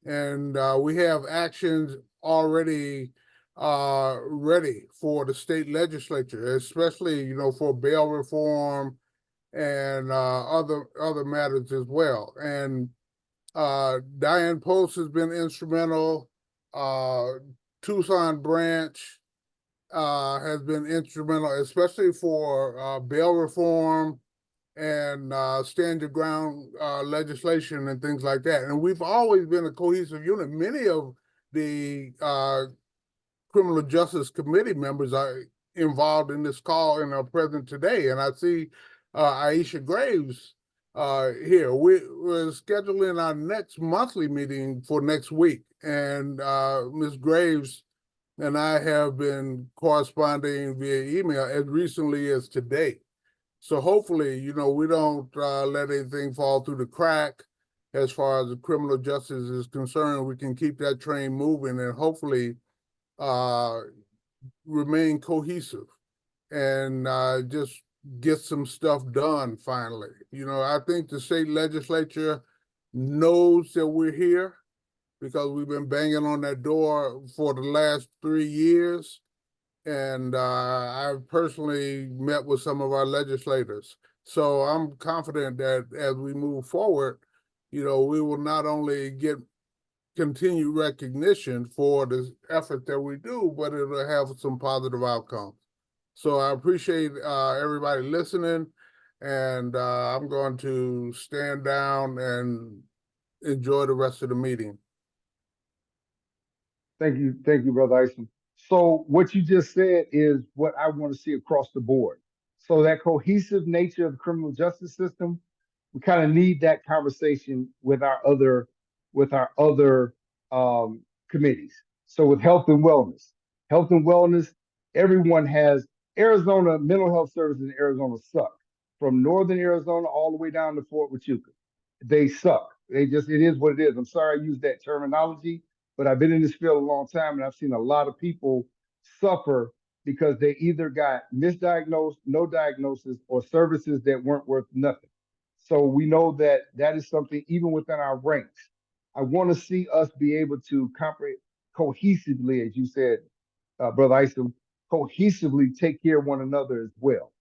J: And we have actions already ready for the state legislature, especially, for bail reform and other matters as well. And Diane Post has been instrumental. Tucson branch has been instrumental, especially for bail reform and stand your ground legislation and things like that. And we've always been a cohesive unit. Many of the Criminal Justice Committee members are involved in this call and are present today. And I see Aisha Graves here. We're scheduling our next monthly meeting for next week. And Ms. Graves and I have been corresponding via email as recently as today. So hopefully, we don't let anything fall through the crack as far as the criminal justice is concerned. We can keep that train moving and hopefully remain cohesive and just get some stuff done finally. I think the state legislature knows that we're here because we've been banging on that door for the last 3 years. And I've personally met with some of our legislators So I'm confident that as we move forward, we will not only get continued recognition for the effort that we do, but it'll have some positive outcomes. So I appreciate everybody listening, and I'm going to stand down and enjoy the rest of the meeting.
A: Thank you, Brother Isom. So what you just said is what I want to see across the board. So that cohesive nature of the criminal justice system, we kind of need that conversation with our other committees. So with health and wellness, everyone has Arizona mental health services in Arizona suck. From northern Arizona all the way down to Fort Huachuca. They suck. It is what it is. I'm sorry I used that terminology, but I've been in this field a long time and I've seen a lot of people suffer because they either got misdiagnosed, no diagnosis, or services that weren't worth nothing. So we know that that is something even within our ranks. I want to see us be able to comprehend cohesively, as you said, Brother Isom, cohesively take care of one another as well.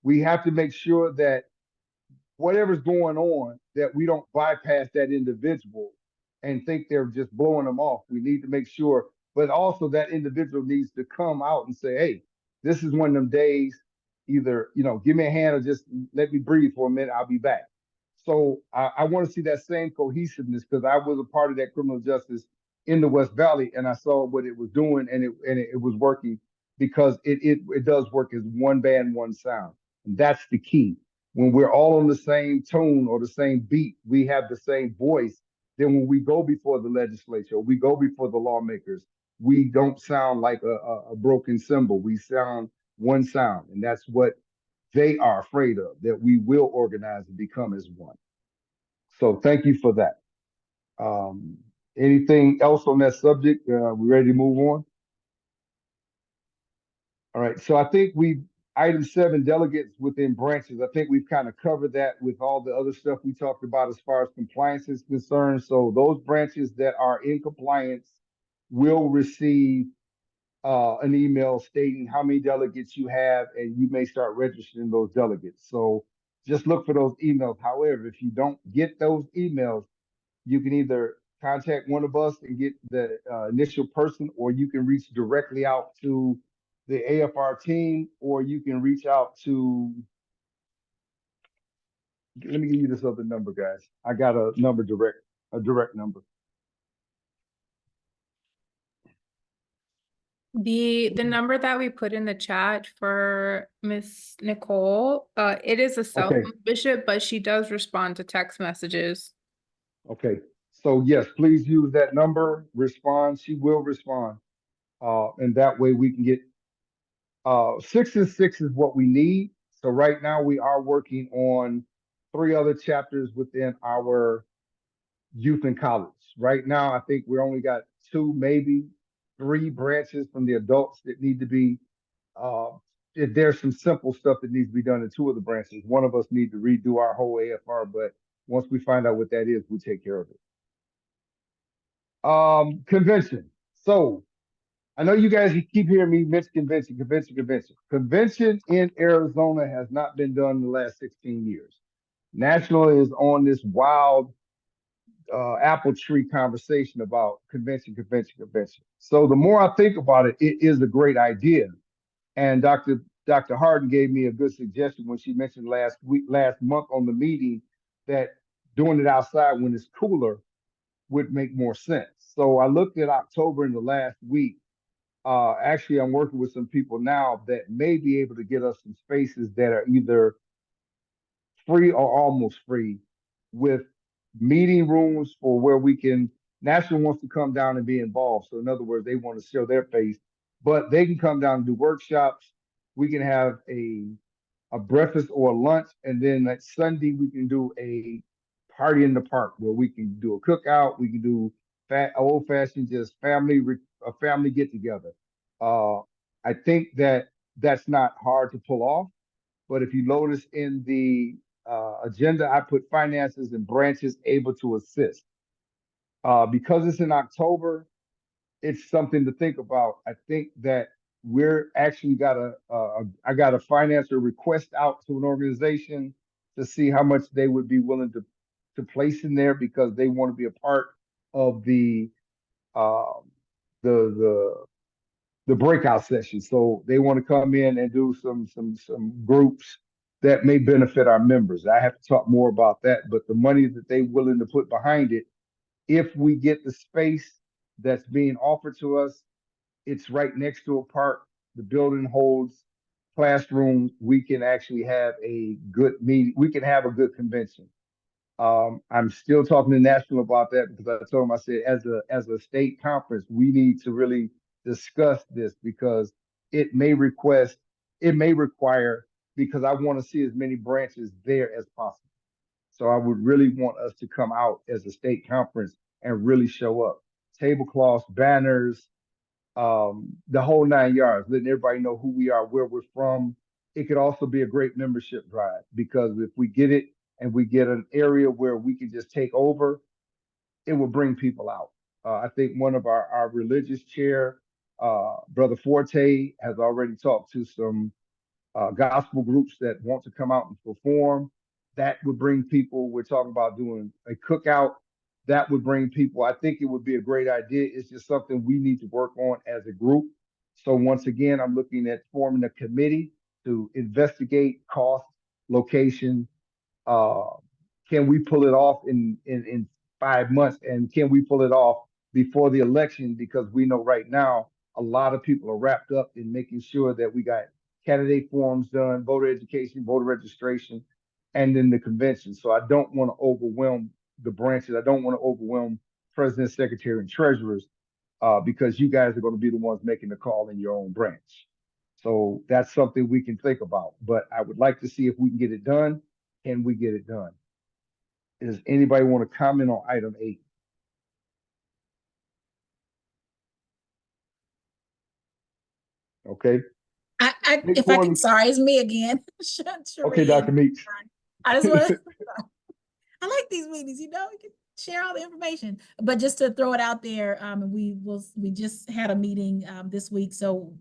A: We have to make sure that whatever's going on, that we don't bypass that individual and think they're just blowing them off. We need to make sure, but also that individual needs to come out and say, hey, this is one of them days, either, give me a hand or just let me breathe for a minute, I'll be back. So I want to see that same cohesiveness because I was a part of that criminal justice in the West Valley and I saw what it was doing and it was working because it does work as one band, one sound. And that's the key. When we're all on the same tone or the same beat, we have the same voice. Then when we go before the legislature, we go before the lawmakers, we don't sound like a broken cymbal. We sound one sound. And that's what they are afraid of, that we will organize and become as one. So thank you for that. Anything else on that subject? We ready to move on? All right. So I think item 7, delegates within branches. I think we've kind of covered that with all the other stuff we talked about as far as compliance is concerned. So those branches that are in compliance will receive an email stating how many delegates you have, and you may start registering those delegates. So just look for those emails. However, if you don't get those emails, you can either contact one of us and get the initial person, or you can reach directly out to the AFR team, or you can reach out to, let me give you this other number, guys. I got a direct number.
H: The number that we put in the chat for Miss Nicole, it is a cell
A: Okay.
H: phone, Bishop, but she does respond to text messages.
A: Okay, so yes, please use that number, respond, she will respond. And that way we can get, 6 and 6 is what we need. So right now we are working on 3 other chapters within our youth and college. Right now, I think we only got 2, maybe 3 branches from the adults that need to be, there's some simple stuff that needs to be done in 2 of the branches. One of us need to redo our whole AFR, but once we find out what that is, we take care of it. Convention. So I know you guys keep hearing me mention convention. Convention in Arizona has not been done in the last 16 years. National is on this wild apple tree conversation about convention. So the more I think about it, it is a great idea. And Dr. Harden gave me a good suggestion when she mentioned last month on the meeting that doing it outside when it's cooler would make more sense. So I looked at October in the last week. Actually, I'm working with some people now that may be able to get us some spaces that are either free or almost free, with meeting rooms for where we can, National wants to come down and be involved. So in other words, they want to show their face, but they can come down and do workshops. We can have a breakfast or a lunch. And then that Sunday, we can do a party in the park where we can do a cookout. We can do old fashioned, just a family get together. I think that's not hard to pull off, but if you notice in the agenda, I put finances and branches able to assist. Because it's in October, it's something to think about. I think that we're actually I got a financer request out to an organization to see how much they would be willing to place in there because they want to be a part of um, the breakout session. So they want to come in and do some groups that may benefit our members. I have to talk more about that, but the money that they willing to put behind it, if we get the space that's being offered to us, it's right next to a park. The building holds classrooms. We can actually have a good meeting. We can have a good convention. I'm still talking to National about that because I told him, I said, as a state conference, we need to really discuss this because it may require, because I want to see as many branches there as possible. So I would really want us to come out as a state conference and really show up. Tablecloths, banners, the whole 9 yards, letting everybody know who we are, where we're from. It could also be a great membership drive because if we get it and we get an area where we can just take over, it will bring people out. I think one of our religious chair, Brother Forte, has already talked to some gospel groups that want to come out and perform. That would bring people. We're talking about doing a cookout. That would bring people. I think it would be a great idea. It's just something we need to work on as a group. So once again, I'm looking at forming a committee to investigate cost, location. Uh, can we pull it off in 5 months? And can we pull it off before the election? Because we know right now a lot of people are wrapped up in making sure that we got candidate forms done, voter education, voter registration, and then the convention. So I don't want to overwhelm the branches. I don't want to overwhelm president, secretary, and treasurers because you guys are going to be the ones making the call in your own branch. So that's something we can think about. But I would like to see if we can get it done. Can we get it done? Does anybody want to comment on item 8?
G: If
A: Okay.
G: I can, sorry, it's me again.
A: Okay, Dr. Meeks.
G: I just want to, I like these meetings, you know, you can share all the information, but just to throw it out there, we just had a meeting, this week. So,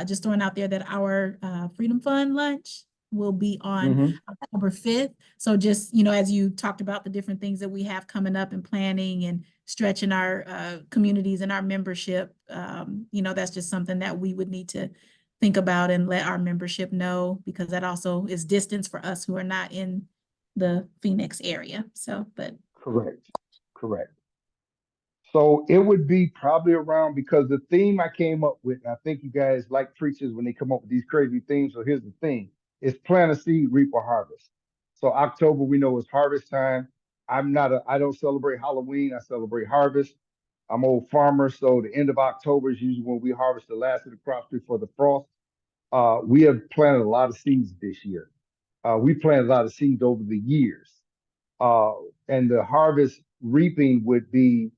G: just throwing out there that our, Freedom Fund lunch will be on October 5th. So just, as you talked about the different things that we have coming up and planning and stretching our, communities and our membership, that's just something that we would need to think about and let our membership know, because that also is distance for us who are not in the Phoenix area. So, but.
A: Correct. So it would be probably around, because the theme I came up with, and I think you guys like preachers when they come up with these crazy themes. So here's the thing: it's plant a seed, reap a harvest. So October, we know, is harvest time. I don't celebrate Halloween. I celebrate harvest. I'm old farmer, so the end of October is usually when we harvest the last of the crops before the frost. We have planted a lot of seeds this year. We planted a lot of seeds over the years. And the harvest reaping would be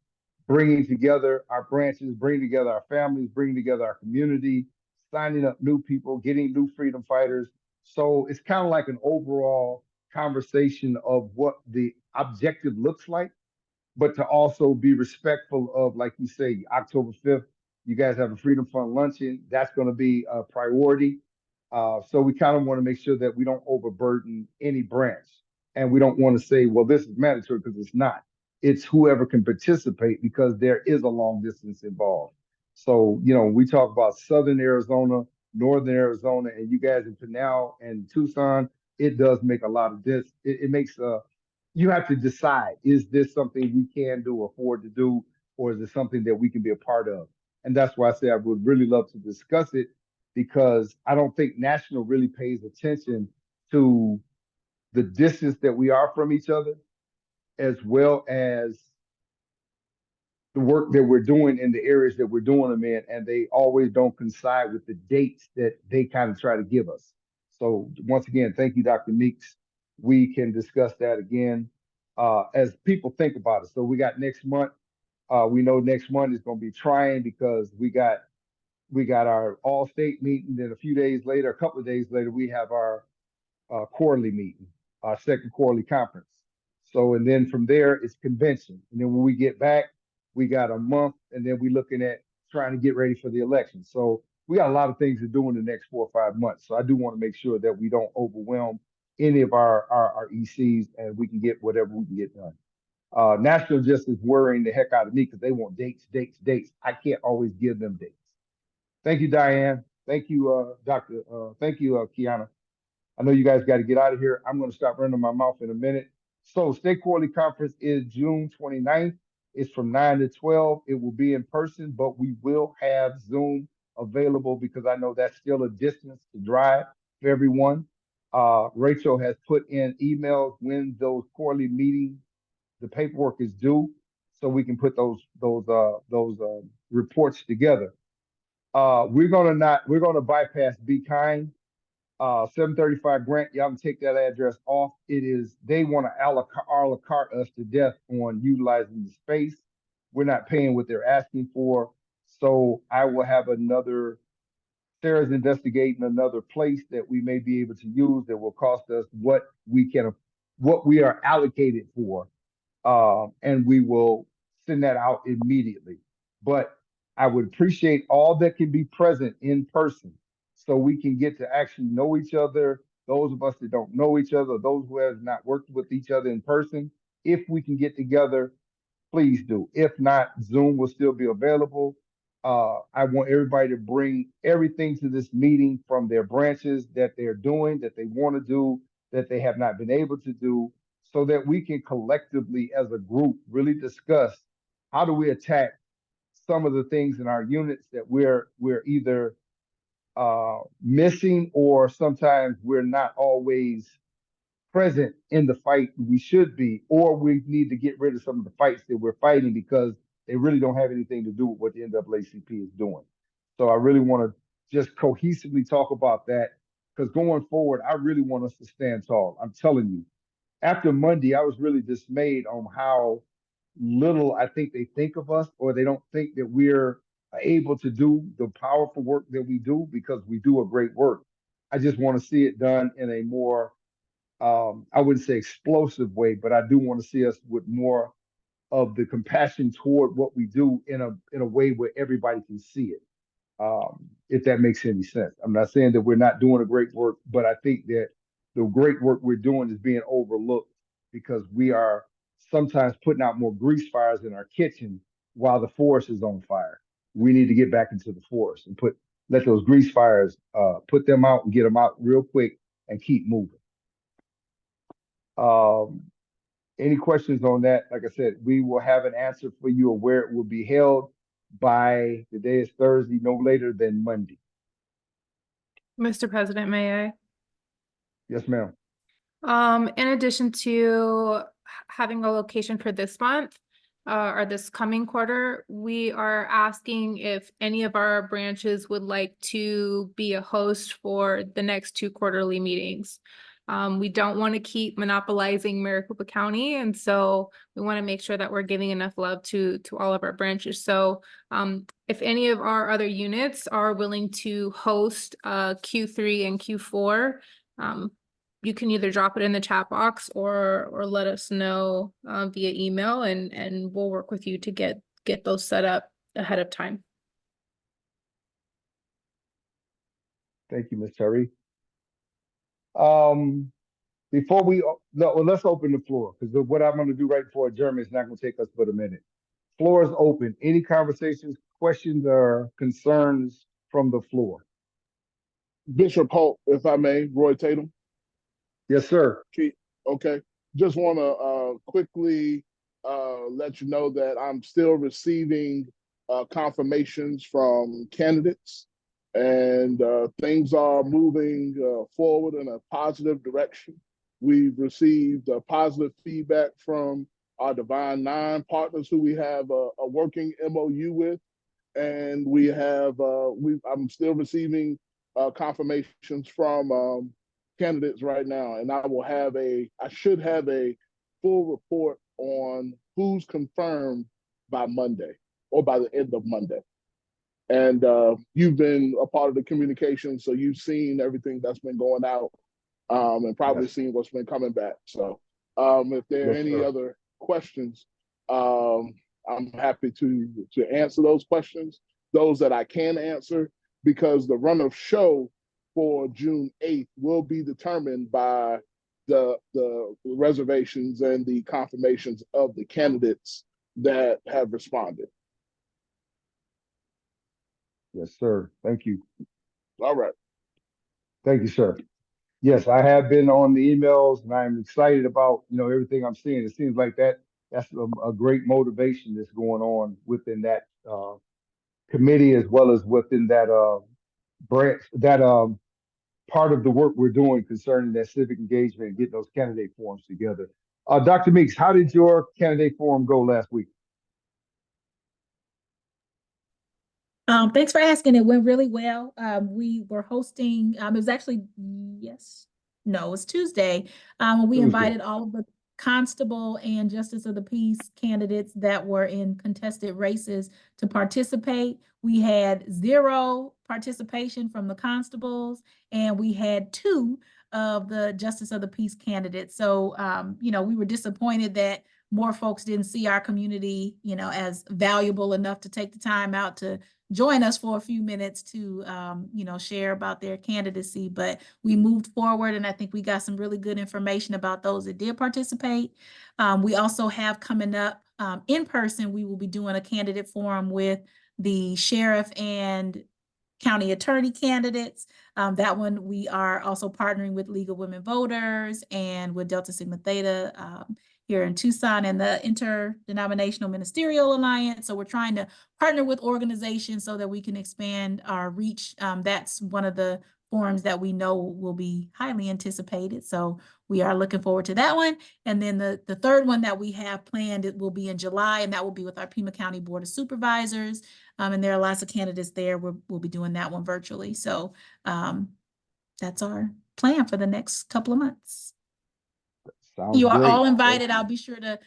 A: bringing together our branches, bringing together our families, bringing together our community, signing up new people, getting new freedom fighters. So it's kind of like an overall conversation of what the objective looks like, but to also be respectful of, like you say, October 5th, you guys have a Freedom Fund luncheon. That's going to be a priority. So we kind of want to make sure that we don't overburden any branch. And we don't want to say, well, this is mandatory, because it's not. It's whoever can participate, because there is a long distance involved. So, we talk about Southern Arizona, Northern Arizona, and you guys in Pinal and Tucson, it does make a lot of this. It makes you have to decide, is this something we can do, afford to do, or is it something that we can be a part of? And that's why I say I would really love to discuss it, because I don't think National really pays attention to the distance that we are from each other, as well as the work that we're doing in the areas that we're doing them in, and they always don't coincide with the dates that they kind of try to give us. So once again, thank you, Dr. Meeks. We can discuss that again as people think about it. So we got next month. We know next month is going to be trying, because we got our all-state meeting. Then a few days later, a couple of days later, we have our quarterly meeting, our second quarterly conference. So, and then from there, it's convention. And then when we get back, we got a month, and then we're looking at trying to get ready for the election. So we got a lot of things to do in the next 4 or 5 months. So I do want to make sure that we don't overwhelm any of our ECs, and we can get whatever we can get done. National just is worrying the heck out of me because they want dates. I can't always give them dates. Thank you, Diane. Thank you, Doctor. Thank you, Kiana. I know you guys got to get out of here. I'm going to stop running my mouth in a minute. So State Quarterly Conference is June 29th. It's from 9 to 12. It will be in person, but we will have Zoom available because I know that's still a distance to drive for everyone. Rachel has put in emails when those quarterly meetings, the paperwork is due, so we can put those reports together. We're gonna bypass Be Kind. 735 Grant, y'all can take that address off. They want to a la carte us to death on utilizing the space. We're not paying what they're asking for. So I will have Sarah's investigating another place that we may be able to use that will cost us what we are allocated for. And we will send that out immediately. But I would appreciate all that can be present in person so we can get to actually know each other. Those of us that don't know each other, those who have not worked with each other in person, if we can get together, please do. If not, Zoom will still be available. I want everybody to bring everything to this meeting from their branches that they're doing, that they want to do, that they have not been able to do, so that we can collectively as a group really discuss how do we attack some of the things in our units that we're either missing, or sometimes we're not always present in the fight we should be, or we need to get rid of some of the fights that we're fighting because they really don't have anything to do with what the NAACP is doing. So I really want to just cohesively talk about that, because going forward, I really want us to stand tall. I'm telling you, after Monday, I was really dismayed on how little I think they think of us, or they don't think that we're able to do the powerful work that we do, because we do a great work. I just want to see it done in a more, I wouldn't say explosive way, but I do want to see us with more of the compassion toward what we do in a way where everybody can see it. If that makes any sense. I'm not saying that we're not doing a great work, but I think that the great work we're doing is being overlooked because we are sometimes putting out more grease fires in our kitchen while the forest is on fire. We need to get back into the forest and let those grease fires, put them out and get them out real quick and keep moving. Any questions on that? Like I said, we will have an answer for you of where it will be held by, today is Thursday, no later than Monday.
H: Mr. President, may I?
A: Yes, ma'am.
H: In addition to having a location for this month, or this coming quarter, we are asking if any of our branches would like to be a host for the next 2 quarterly meetings. We don't want to keep monopolizing Maricopa County, and so we want to make sure that we're giving enough love to all of our branches. So if any of our other units are willing to host Q3 and Q4, you can either drop it in the chat box or let us know via email, and we'll work with you to get those set up ahead of time.
A: Thank you, Ms. Terry. Before let's open the floor, because what I'm going to do right before adjournment is not going to take us but a minute. Floor is open. Any conversations, questions, or concerns from the floor?
K: Bishop Holt, if I may, Roy Tatum.
A: Yes, sir.
K: Okay. Just want to quickly let you know that I'm still receiving confirmations from candidates, and things are moving forward in a positive direction. We've received positive feedback from our Divine Nine partners who we have a working MOU with, and we have I'm still receiving confirmations from candidates right now, and I should have a full report on who's confirmed by Monday or by the end of Monday. And you've been a part of the communication, so you've seen everything that's been going out, and probably seen what's been coming back. So if there are any other questions, I'm happy to answer those questions, those that I can answer, because the run of show for June 8th will be determined by the reservations and the confirmations of the candidates that have responded.
A: Yes, sir. Thank you.
K: All right.
A: Thank you, sir. Yes, I have been on the emails and I'm excited about, everything I'm seeing. It seems like that's a great motivation that's going on within that committee as well as within that branch, that part of the work we're doing concerning that civic engagement and getting those candidate forums together. Dr. Meeks, how did your candidate forum go last week?
G: Thanks for asking. It went really well. We were hosting, it was actually, it was Tuesday. We
A: Tuesday.
G: invited all of the constable and justice of the peace candidates that were in contested races to participate. We had 0 participation from the constables, and we had 2 of the justice of the peace candidates. So, we were disappointed that more folks didn't see our community, as valuable enough to take the time out to join us for a few minutes to, share about their candidacy. But we moved forward, and I think we got some really good information about those that did participate. We also have coming up in person, we will be doing a candidate forum with the sheriff and county attorney candidates. That one, we are also partnering with League of Women Voters and with Delta Sigma Theta here in Tucson and the Interdenominational Ministerial Alliance. So we're trying to partner with organizations so that we can expand our reach. That's one of the forums that we know will be highly anticipated. So we are looking forward to that one. And then the third one that we have planned, it will be in July, and that will be with our Pima County Board of Supervisors. And there are lots of candidates there. We'll be doing that one virtually. So that's our plan for the next couple of months.
A: Sounds
G: You are
A: great.
G: all invited. I'll be sure to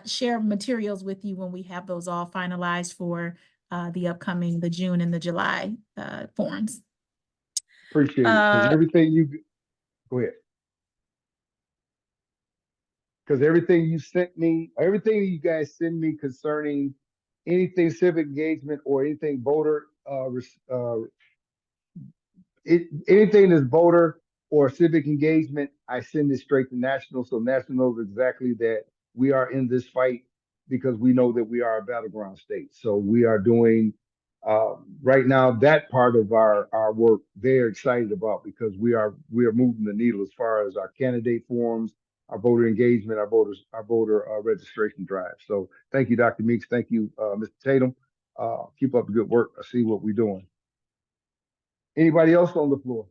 G: share materials with you when we have those all finalized for the June and the July forums.
A: Appreciate it. 'Cause go ahead. Because everything you guys send me concerning anything civic engagement or anything voter, anything that's voter or civic engagement, I send it straight to National. So National knows exactly that we are in this fight because we know that we are a battleground state. So we are doing right now that part of our work they're excited about because we are moving the needle as far as our candidate forums, our voter engagement, our voter registration drive. So thank you, Dr. Meeks. Thank you, Mr. Tatum. Keep up the good work. I see what we're doing. Anybody else on the floor?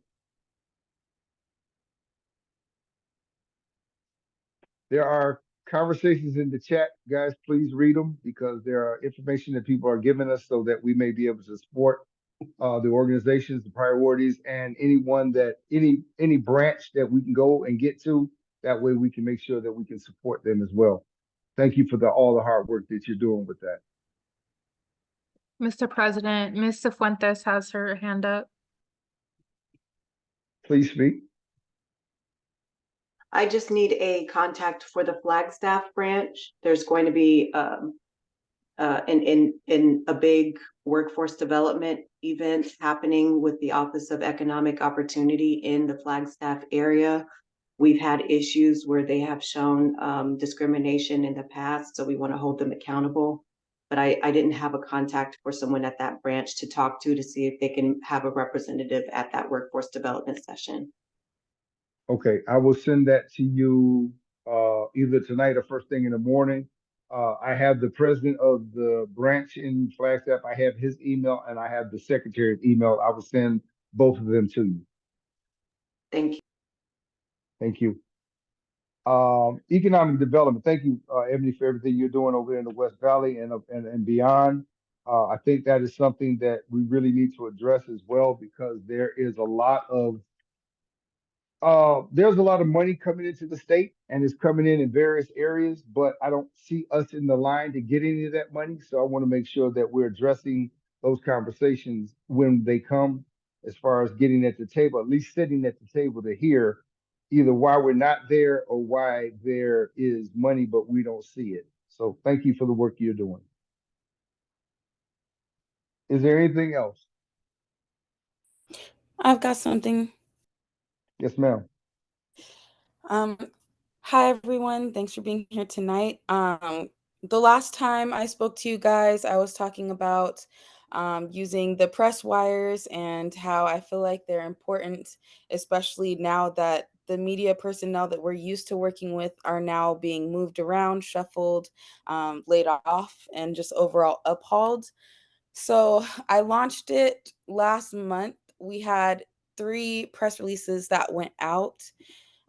A: There are conversations in the chat, guys. Please read them because there are information that people are giving us so that we may be able to support the organizations, the priorities, and any branch that we can go and get to. That way we can make sure that we can support them as well. Thank you for all the hard work that you're doing with that.
H: Mr. President, Ms. Cifuentes has her hand up.
A: Please speak.
L: I just need a contact for the Flagstaff branch. There's going to be in a big workforce development event happening with the Office of Economic Opportunity in the Flagstaff area. We've had issues where they have shown discrimination in the past, so we want to hold them accountable. But I didn't have a contact for someone at that branch to talk to see if they can have a representative at that workforce development session.
A: Okay, I will send that to you either tonight or first thing in the morning. I have the president of the branch in Flagstaff. I have his email and I have the secretary's email. I will send both of them to you.
L: Thank you.
A: Thank you. Economic development. Thank you, Ebony, for everything you're doing over there in the West Valley and beyond. I think that is something that we really need to address as well because there is a lot of money coming into the state and it's coming in various areas, but I don't see us in the line to get any of that money. So I want to make sure that we're addressing those conversations when they come, as far as getting at the table, at least sitting at the table to hear either why we're not there or why there is money, but we don't see it. So thank you for the work you're doing. Is there anything else?
F: I've got something.
A: Yes, ma'am.
M: Um, Hi everyone, thanks for being here tonight. The last time I spoke to you guys, I was talking about using the press wires and how I feel like they're important, especially now that the media personnel that we're used to working with are now being moved around, shuffled, laid off, and just overall uphauled. So I launched it last month. We had 3 press releases that went out.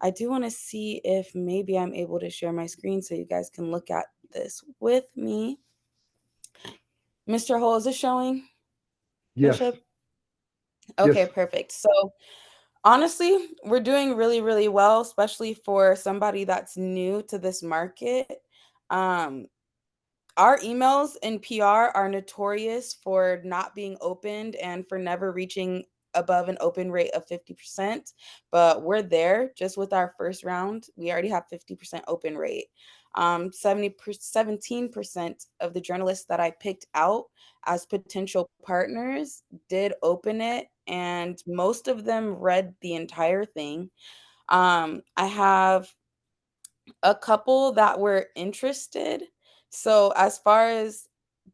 M: I do want to see if maybe I'm able to share my screen so you guys can look at this with me. Mr. Hole, is this showing,
A: Yes,
M: Bishop?
A: yes.
M: Okay, perfect. So honestly, we're doing really, really well, especially for somebody that's new to this market. Um, Our emails in PR are notorious for not being opened and for never reaching above an open rate of 50%, but we're there just with our first round. We already have 50% open rate. 17% of the journalists that I picked out as potential partners did open it, and most of them read the entire thing. I have a couple that were interested. So as far as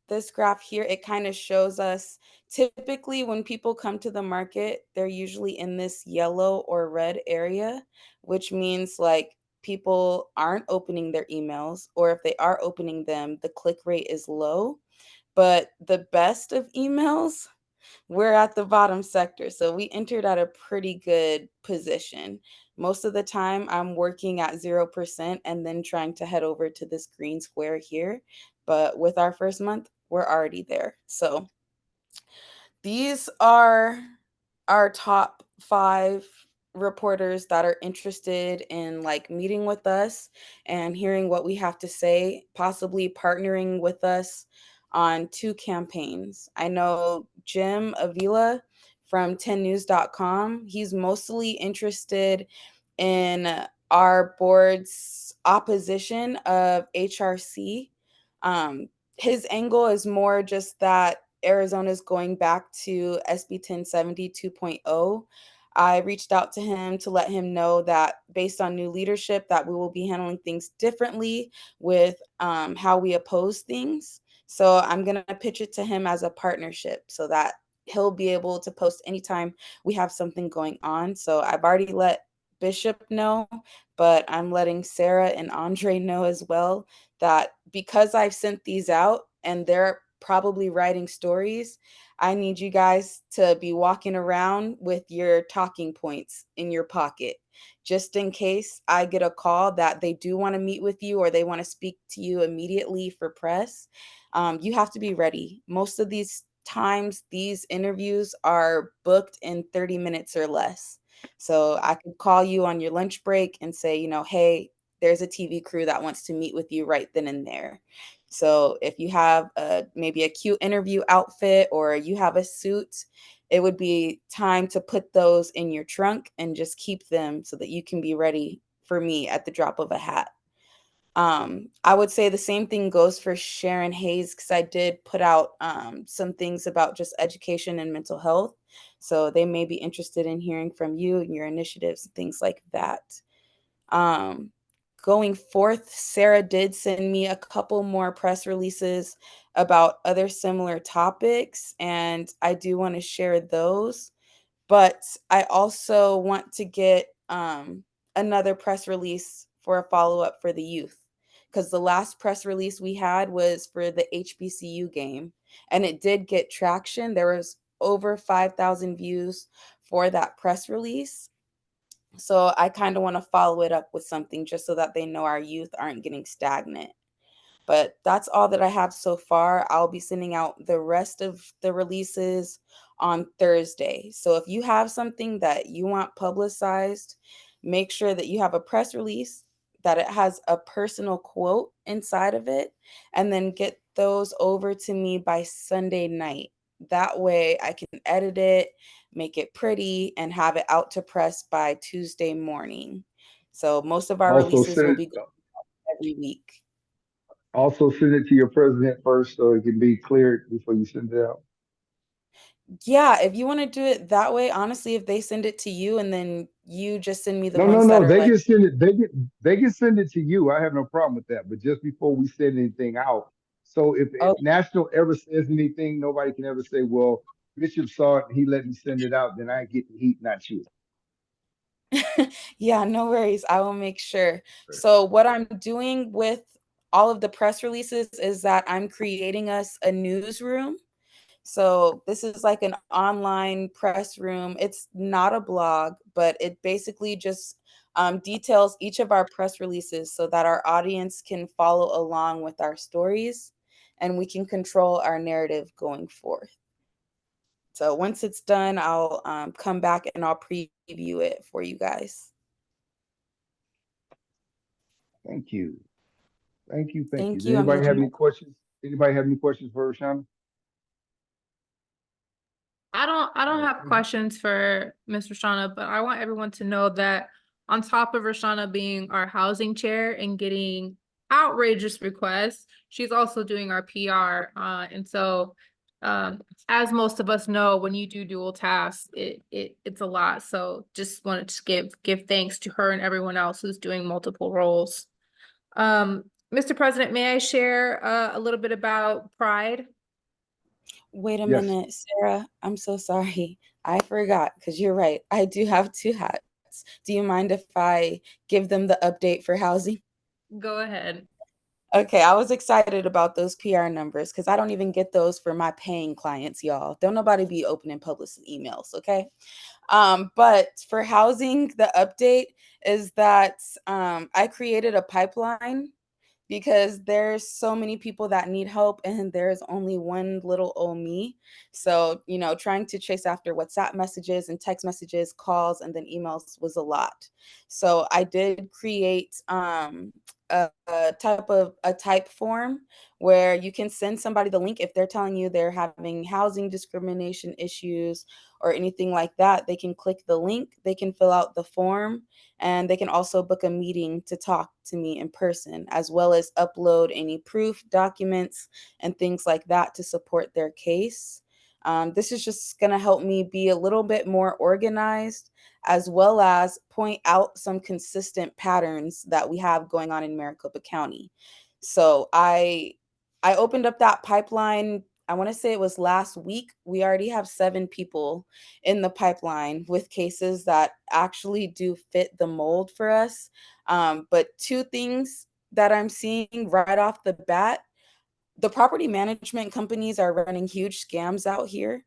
M: this graph here, it kind of shows us typically when people come to the market, they're usually in this yellow or red area, which means like people aren't opening their emails, or if they are opening them, the click rate is low. But the best of emails, we're at the bottom sector. So we entered at a pretty good position. Most of the time, I'm working at 0% and then trying to head over to this green square here. But with our first month, we're already there. So these are our top 5 reporters that are interested in like meeting with us and hearing what we have to say, possibly partnering with us on 2 campaigns. I know Jim Avila from 10news.com, he's mostly interested in our board's opposition of HRC. His angle is more just that Arizona is going back to SB 1070 2.0. I reached out to him to let him know that based on new leadership, that we will be handling things differently with how we oppose things. So I'm going to pitch it to him as a partnership so that he'll be able to post anytime we have something going on. So I've already let Bishop know, but I'm letting Sarah and Andre know as well that because I've sent these out and they're probably writing stories, I need you guys to be walking around with your talking points in your pocket, just in case I get a call that they do want to meet with you or they want to speak to you immediately for press. You have to be ready. Most of these times, these interviews are booked in 30 minutes or less. So I could call you on your lunch break and say, hey, there's a TV crew that wants to meet with you right then and there. So if you have maybe a cute interview outfit or you have a suit, it would be time to put those in your trunk and just keep them so that you can be ready for me at the drop of a hat. I would say the same thing goes for Sharon Hayes, because I did put out some things about just education and mental health. So they may be interested in hearing from you and your initiatives and things like that. Going forth, Sarah did send me a couple more press releases about other similar topics, and I do want to share those. But I also want to get another press release for a follow-up for the youth, because the last press release we had was for the HBCU game, and it did get traction. There was over 5,000 views for that press release. So I kind of want to follow it up with something just so that they know our youth aren't getting stagnant. But that's all that I have so far. I'll be sending out the rest of the releases on Thursday. So if you have something that you want publicized, make sure that you have a press release, that it has a personal quote inside of it, and then get those over to me by Sunday night. That way I can edit it, make it pretty, and have it out to press by Tuesday morning. So most of our
A: Also
M: releases
A: send
M: will
A: it,
M: be going out every week.
A: also send it to your president first so it can be cleared before you send it out.
M: Yeah, if you want to do it that way, honestly, if they send it to you and then you just send me the
A: No, no,
M: ones that
A: no.
M: are
A: They
M: like,
A: can send it. They can send it to you. I have no problem with that. But just before we send anything out, so if
M: oh,
A: National ever says anything, nobody can ever say, "Well, Bishop saw it and he let me send it out." Then I get the heat, not you.
M: yeah, no worries. I will make sure. So what I'm doing with all of the press releases is that I'm creating us a newsroom. So this is like an online press room. It's not a blog, but it basically just details each of our press releases so that our audience can follow along with our stories and we can control our narrative going forth. So once it's done, I'll come back and I'll preview it for you guys.
A: Thank you. Thank you. Thank you.
M: Thank
A: Does
M: you.
A: anybody have any questions? Anybody have any questions for Rashana?
H: I don't have questions for Ms. Rashana, but I want everyone to know that on top of Rashana being our housing chair and getting outrageous requests, she's also doing our PR. And so as most of us know, when you do dual tasks, it's a lot. So just wanted to give thanks to her and everyone else who's doing multiple roles. Mr. President, may I share a little bit about Pride?
M: Wait a
A: Yes.
M: minute, Sarah. I'm so sorry. I forgot because you're right. I do have 2 hats. Do you mind if I give them the update for housing?
H: Go ahead.
M: Okay, I was excited about those PR numbers because I don't even get those for my paying clients, y'all. Don't nobody be opening public emails, okay? But for housing, the update is that I created a pipeline because there's so many people that need help and there's only one little old me. So, you know, trying to chase after WhatsApp messages and text messages, calls, and then emails was a lot. So I did create a type form where you can send somebody the link if they're telling you they're having housing discrimination issues or anything like that. They can click the link, they can fill out the form, and they can also book a meeting to talk to me in person, as well as upload any proof documents and things like that to support their case. This is just going to help me be a little bit more organized, as well as point out some consistent patterns that we have going on in Maricopa County. So I opened up that pipeline. I want to say it was last week. We already have 7 people in the pipeline with cases that actually do fit the mold for us. But 2 things that I'm seeing right off the bat: the property management companies are running huge scams out here.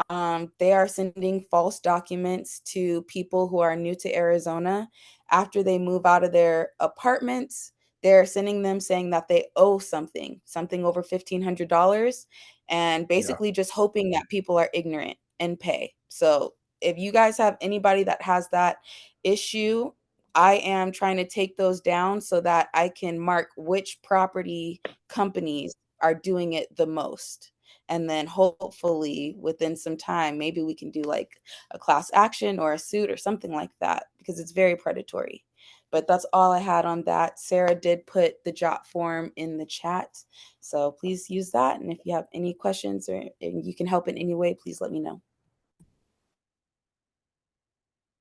M: They are sending false documents to people who are new to Arizona after they move out of their apartments. They're sending them saying that they owe something over $1,500, and basically just hoping that people are ignorant and pay. So if you guys have anybody that has that issue, I am trying to take those down so that I can mark which property companies are doing it the most. And then hopefully within some time, maybe we can do like a class action or a suit or something like that, because it's very predatory. But that's all I had on that. Sarah did put the JOT form in the chat, so please use that. And if you have any questions or you can help in any way, please let me know.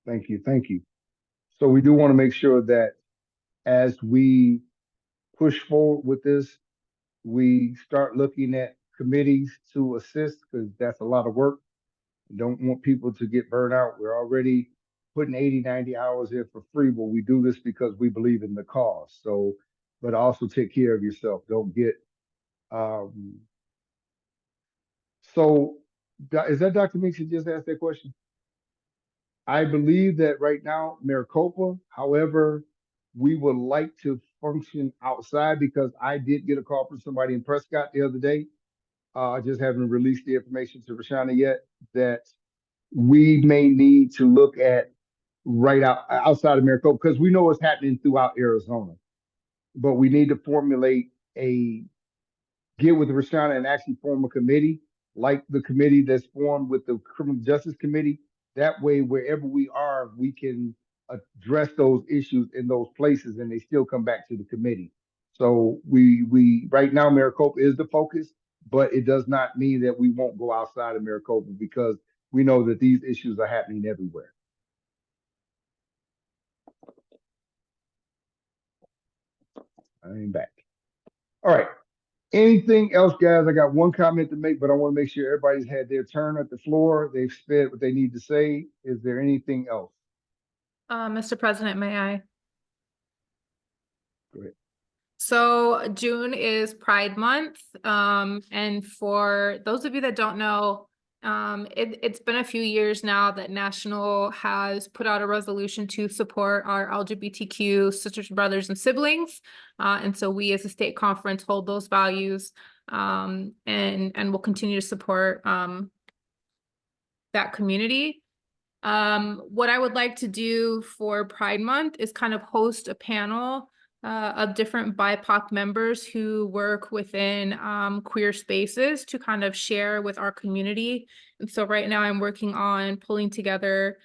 A: Thank you. Thank you. So we do want to make sure that as we push forward with this, we start looking at committees to assist, because that's a lot of work. Don't want people to get burned out. We're already putting 80, 90 hours in for free, but we do this because we believe in the cause. So, but also take care of yourself. Don't get, is that Dr. Meeks who just asked that question? I believe that right now, Maricopa, however, we would like to function outside, because I did get a call from somebody in Prescott the other day. I just haven't released the information to Rashana yet, that we may need to look at outside of Maricopa, because we know what's happening throughout Arizona. But we need to get with Rashana and actually form a committee, like the committee that's formed with the Criminal Justice Committee. That way, wherever we are, we can address those issues in those places, and they still come back to the committee. So we right now, Maricopa is the focus, but it does not mean that we won't go outside of Maricopa, because we know that these issues are happening everywhere. I ain't back. All right. Anything else, guys? I got one comment to make, but I want to make sure everybody's had their turn at the floor. They've said what they need to say. Is there anything else?
H: Mr. President, may I?
A: Go ahead.
H: So June is Pride Month. And for those of you that don't know, it's been a few years now that National has put out a resolution to support our LGBTQ sisters, brothers, and siblings. And so we as a state conference hold those values, and we'll continue to support that community. What I would like to do for Pride Month is kind of host a panel of different BIPOC members who work within queer spaces to kind of share with our community. And so right now I'm working on pulling together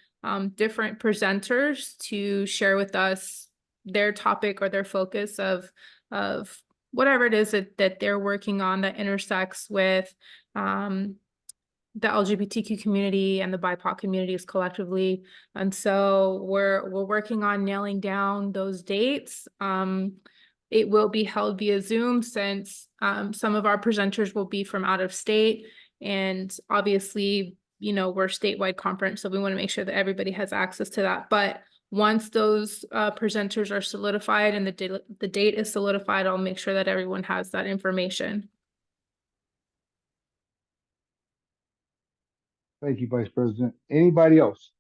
H: different presenters to share with us their topic or their focus of whatever it is that they're working on that intersects with the LGBTQ community and the BIPOC communities collectively. And so we're working on nailing down those dates. It will be held via Zoom since some of our presenters will be from out of state. And obviously, you know, we're a statewide conference, so we want to make sure that everybody has access to that. But once those presenters are solidified and the date is solidified, I'll make sure that everyone has that information.
A: Thank you, Vice President. Anybody else?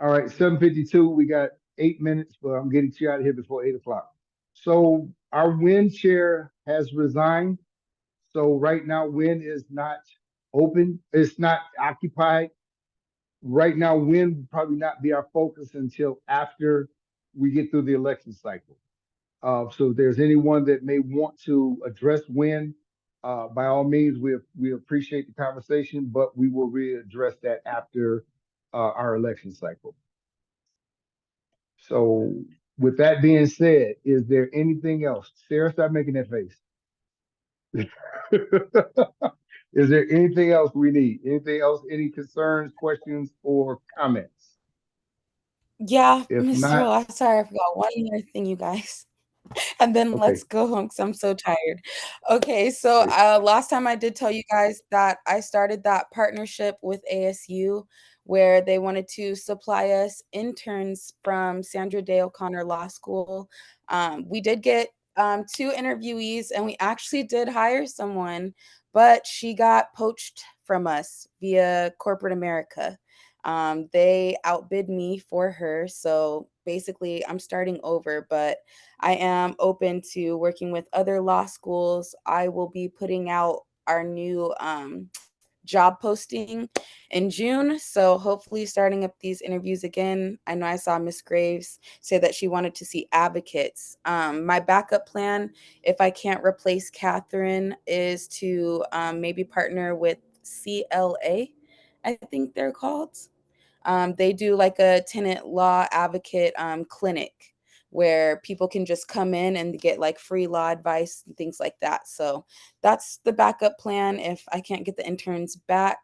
A: All right, 7:52. We got 8 minutes, but I'm getting you out of here before 8 o'clock. So our WIN chair has resigned. So right now, WIN is not open. It's not occupied. Right now, WIN will probably not be our focus until after we get through the election cycle. So if there's anyone that may want to address WIN, by all means, we appreciate the conversation, but we will readdress that after our election cycle. So with that being said, is there anything else? Sarah, stop making that face. Is there anything else we need? Anything else? Any concerns, questions, or comments?
M: Yeah,
A: If
M: Mr.
A: not,
M: Roll, I'm sorry, I forgot one more thing, you guys. And then
A: okay.
M: let's go home because I'm so tired. Okay, so
A: Great.
M: last time I did tell you guys that I started that partnership with ASU where they wanted to supply us interns from Sandra Day O'Connor Law School. We did get 2 interviewees and we actually did hire someone, but she got poached from us via corporate America. They outbid me for her. So basically I'm starting over, but I am open to working with other law schools. I will be putting out our new job posting in June. So hopefully starting up these interviews again. I know I saw Miss Graves say that she wanted to see advocates. My backup plan, if I can't replace Catherine, is to maybe partner with CLA, I think they're called. They do like a tenant law advocate clinic where people can just come in and get like free law advice and things like that. So that's the backup plan if I can't get the interns back.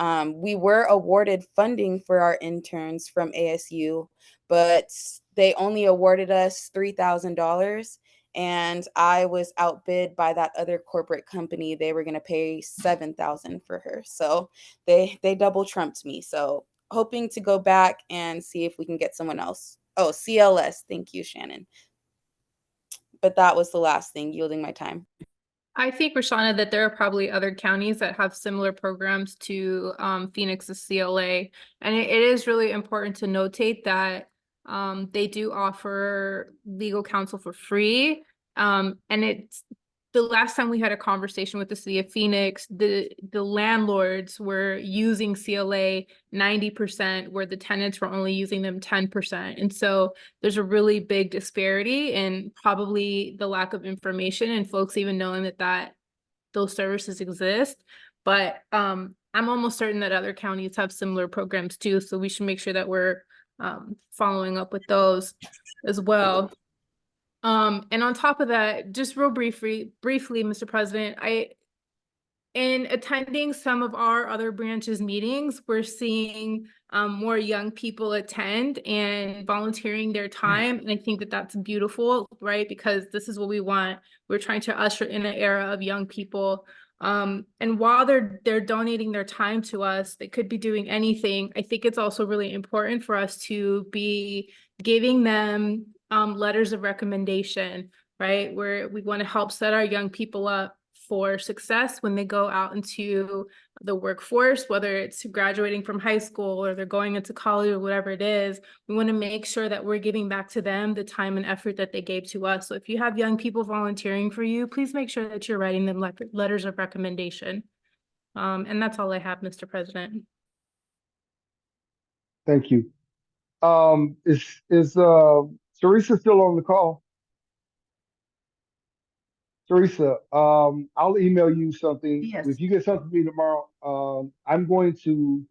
M: We were awarded funding for our interns from ASU, but they only awarded us $3,000. And I was outbid by that other corporate company. They were going to pay $7,000 for her. So they double trumped me. So hoping to go back and see if we can get someone else. Oh, CLS. Thank you, Shannon. But that was the last thing, yielding my time.
H: I think, Roshana, that there are probably other counties that have similar programs to Phoenix's CLA. And it is really important to notate that they do offer legal counsel for free. And it's the last time we had a conversation with the city of Phoenix, the landlords were using CLA 90%, where the tenants were only using them 10%. And so there's a really big disparity in probably the lack of information and folks even knowing that those services exist. But I'm almost certain that other counties have similar programs too. So we should make sure that we're following up with those as well. And on top of that, just real briefly, Mr. President, in attending some of our other branches meetings, we're seeing more young people attend and volunteering their time. And I think that that's beautiful, right? Because this is what we want. We're trying to usher in an era of young people. And while they're donating their time to us, they could be doing anything. I think it's also really important for us to be giving them letters of recommendation, right? Where we want to help set our young people up for success when they go out into the workforce, whether it's graduating from high school or they're going into college or whatever it is. We want to make sure that we're giving back to them the time and effort that they gave to us. So if you have young people volunteering for you, please make sure that you're writing them letters of recommendation. And that's all I have, Mr. President.
A: Thank you. Is Teresa still on the call? Teresa, I'll email you something.
B: Yes.
A: If you get something to me tomorrow, I'm going to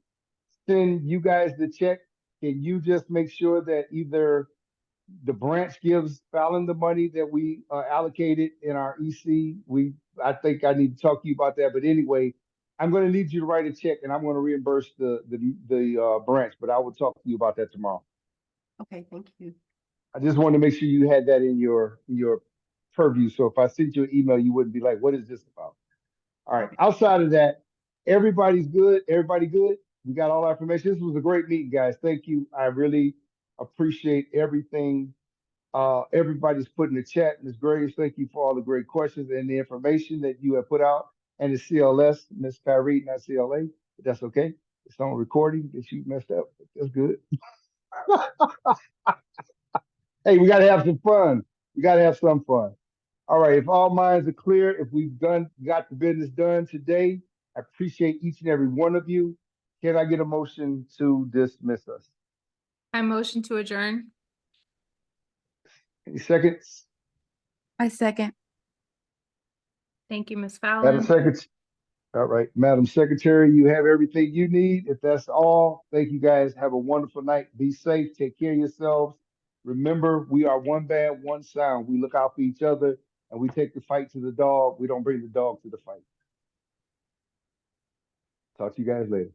A: send you guys the check. Can you just make sure that either the branch gives Fallon the money that we allocated in our EC? I think I need to talk to you about that. But anyway, I'm going to need you to write a check, and I'm going to reimburse the branch. But I will talk to you about that tomorrow.
B: Okay, thank you.
A: I just wanted to make sure you had that in your purview. So if I sent you an email, you wouldn't be like, what is this about? All right.
B: Okay.
A: Outside of that, everybody's good. Everybody good. We got all our information. This was a great meeting, guys. Thank you. I really appreciate everything. Everybody's put in the chat. Ms. Graves, thank you for all the great questions and the information that you have put out. And the CLS, Ms. Kyrie, not CLA, but that's okay. It's on recording that you messed up. That's good. Hey, we got to have some fun. We got to have some fun. All right. If all minds are clear, if we've got the business done today, I appreciate each and every one of you. Can I get a motion to dismiss us?
H: I motion to adjourn.
A: Any seconds?
F: I second.
H: Thank you, Ms.
A: Madam
H: Fallon.
A: Secretary. All right. Madam Secretary, you have everything you need. If that's all, thank you guys. Have a wonderful night. Be safe. Take care of yourselves. Remember, we are one band, one sound. We look out for each other and we take the fight to the dog. We don't bring the dog to the fight. Talk to you guys later.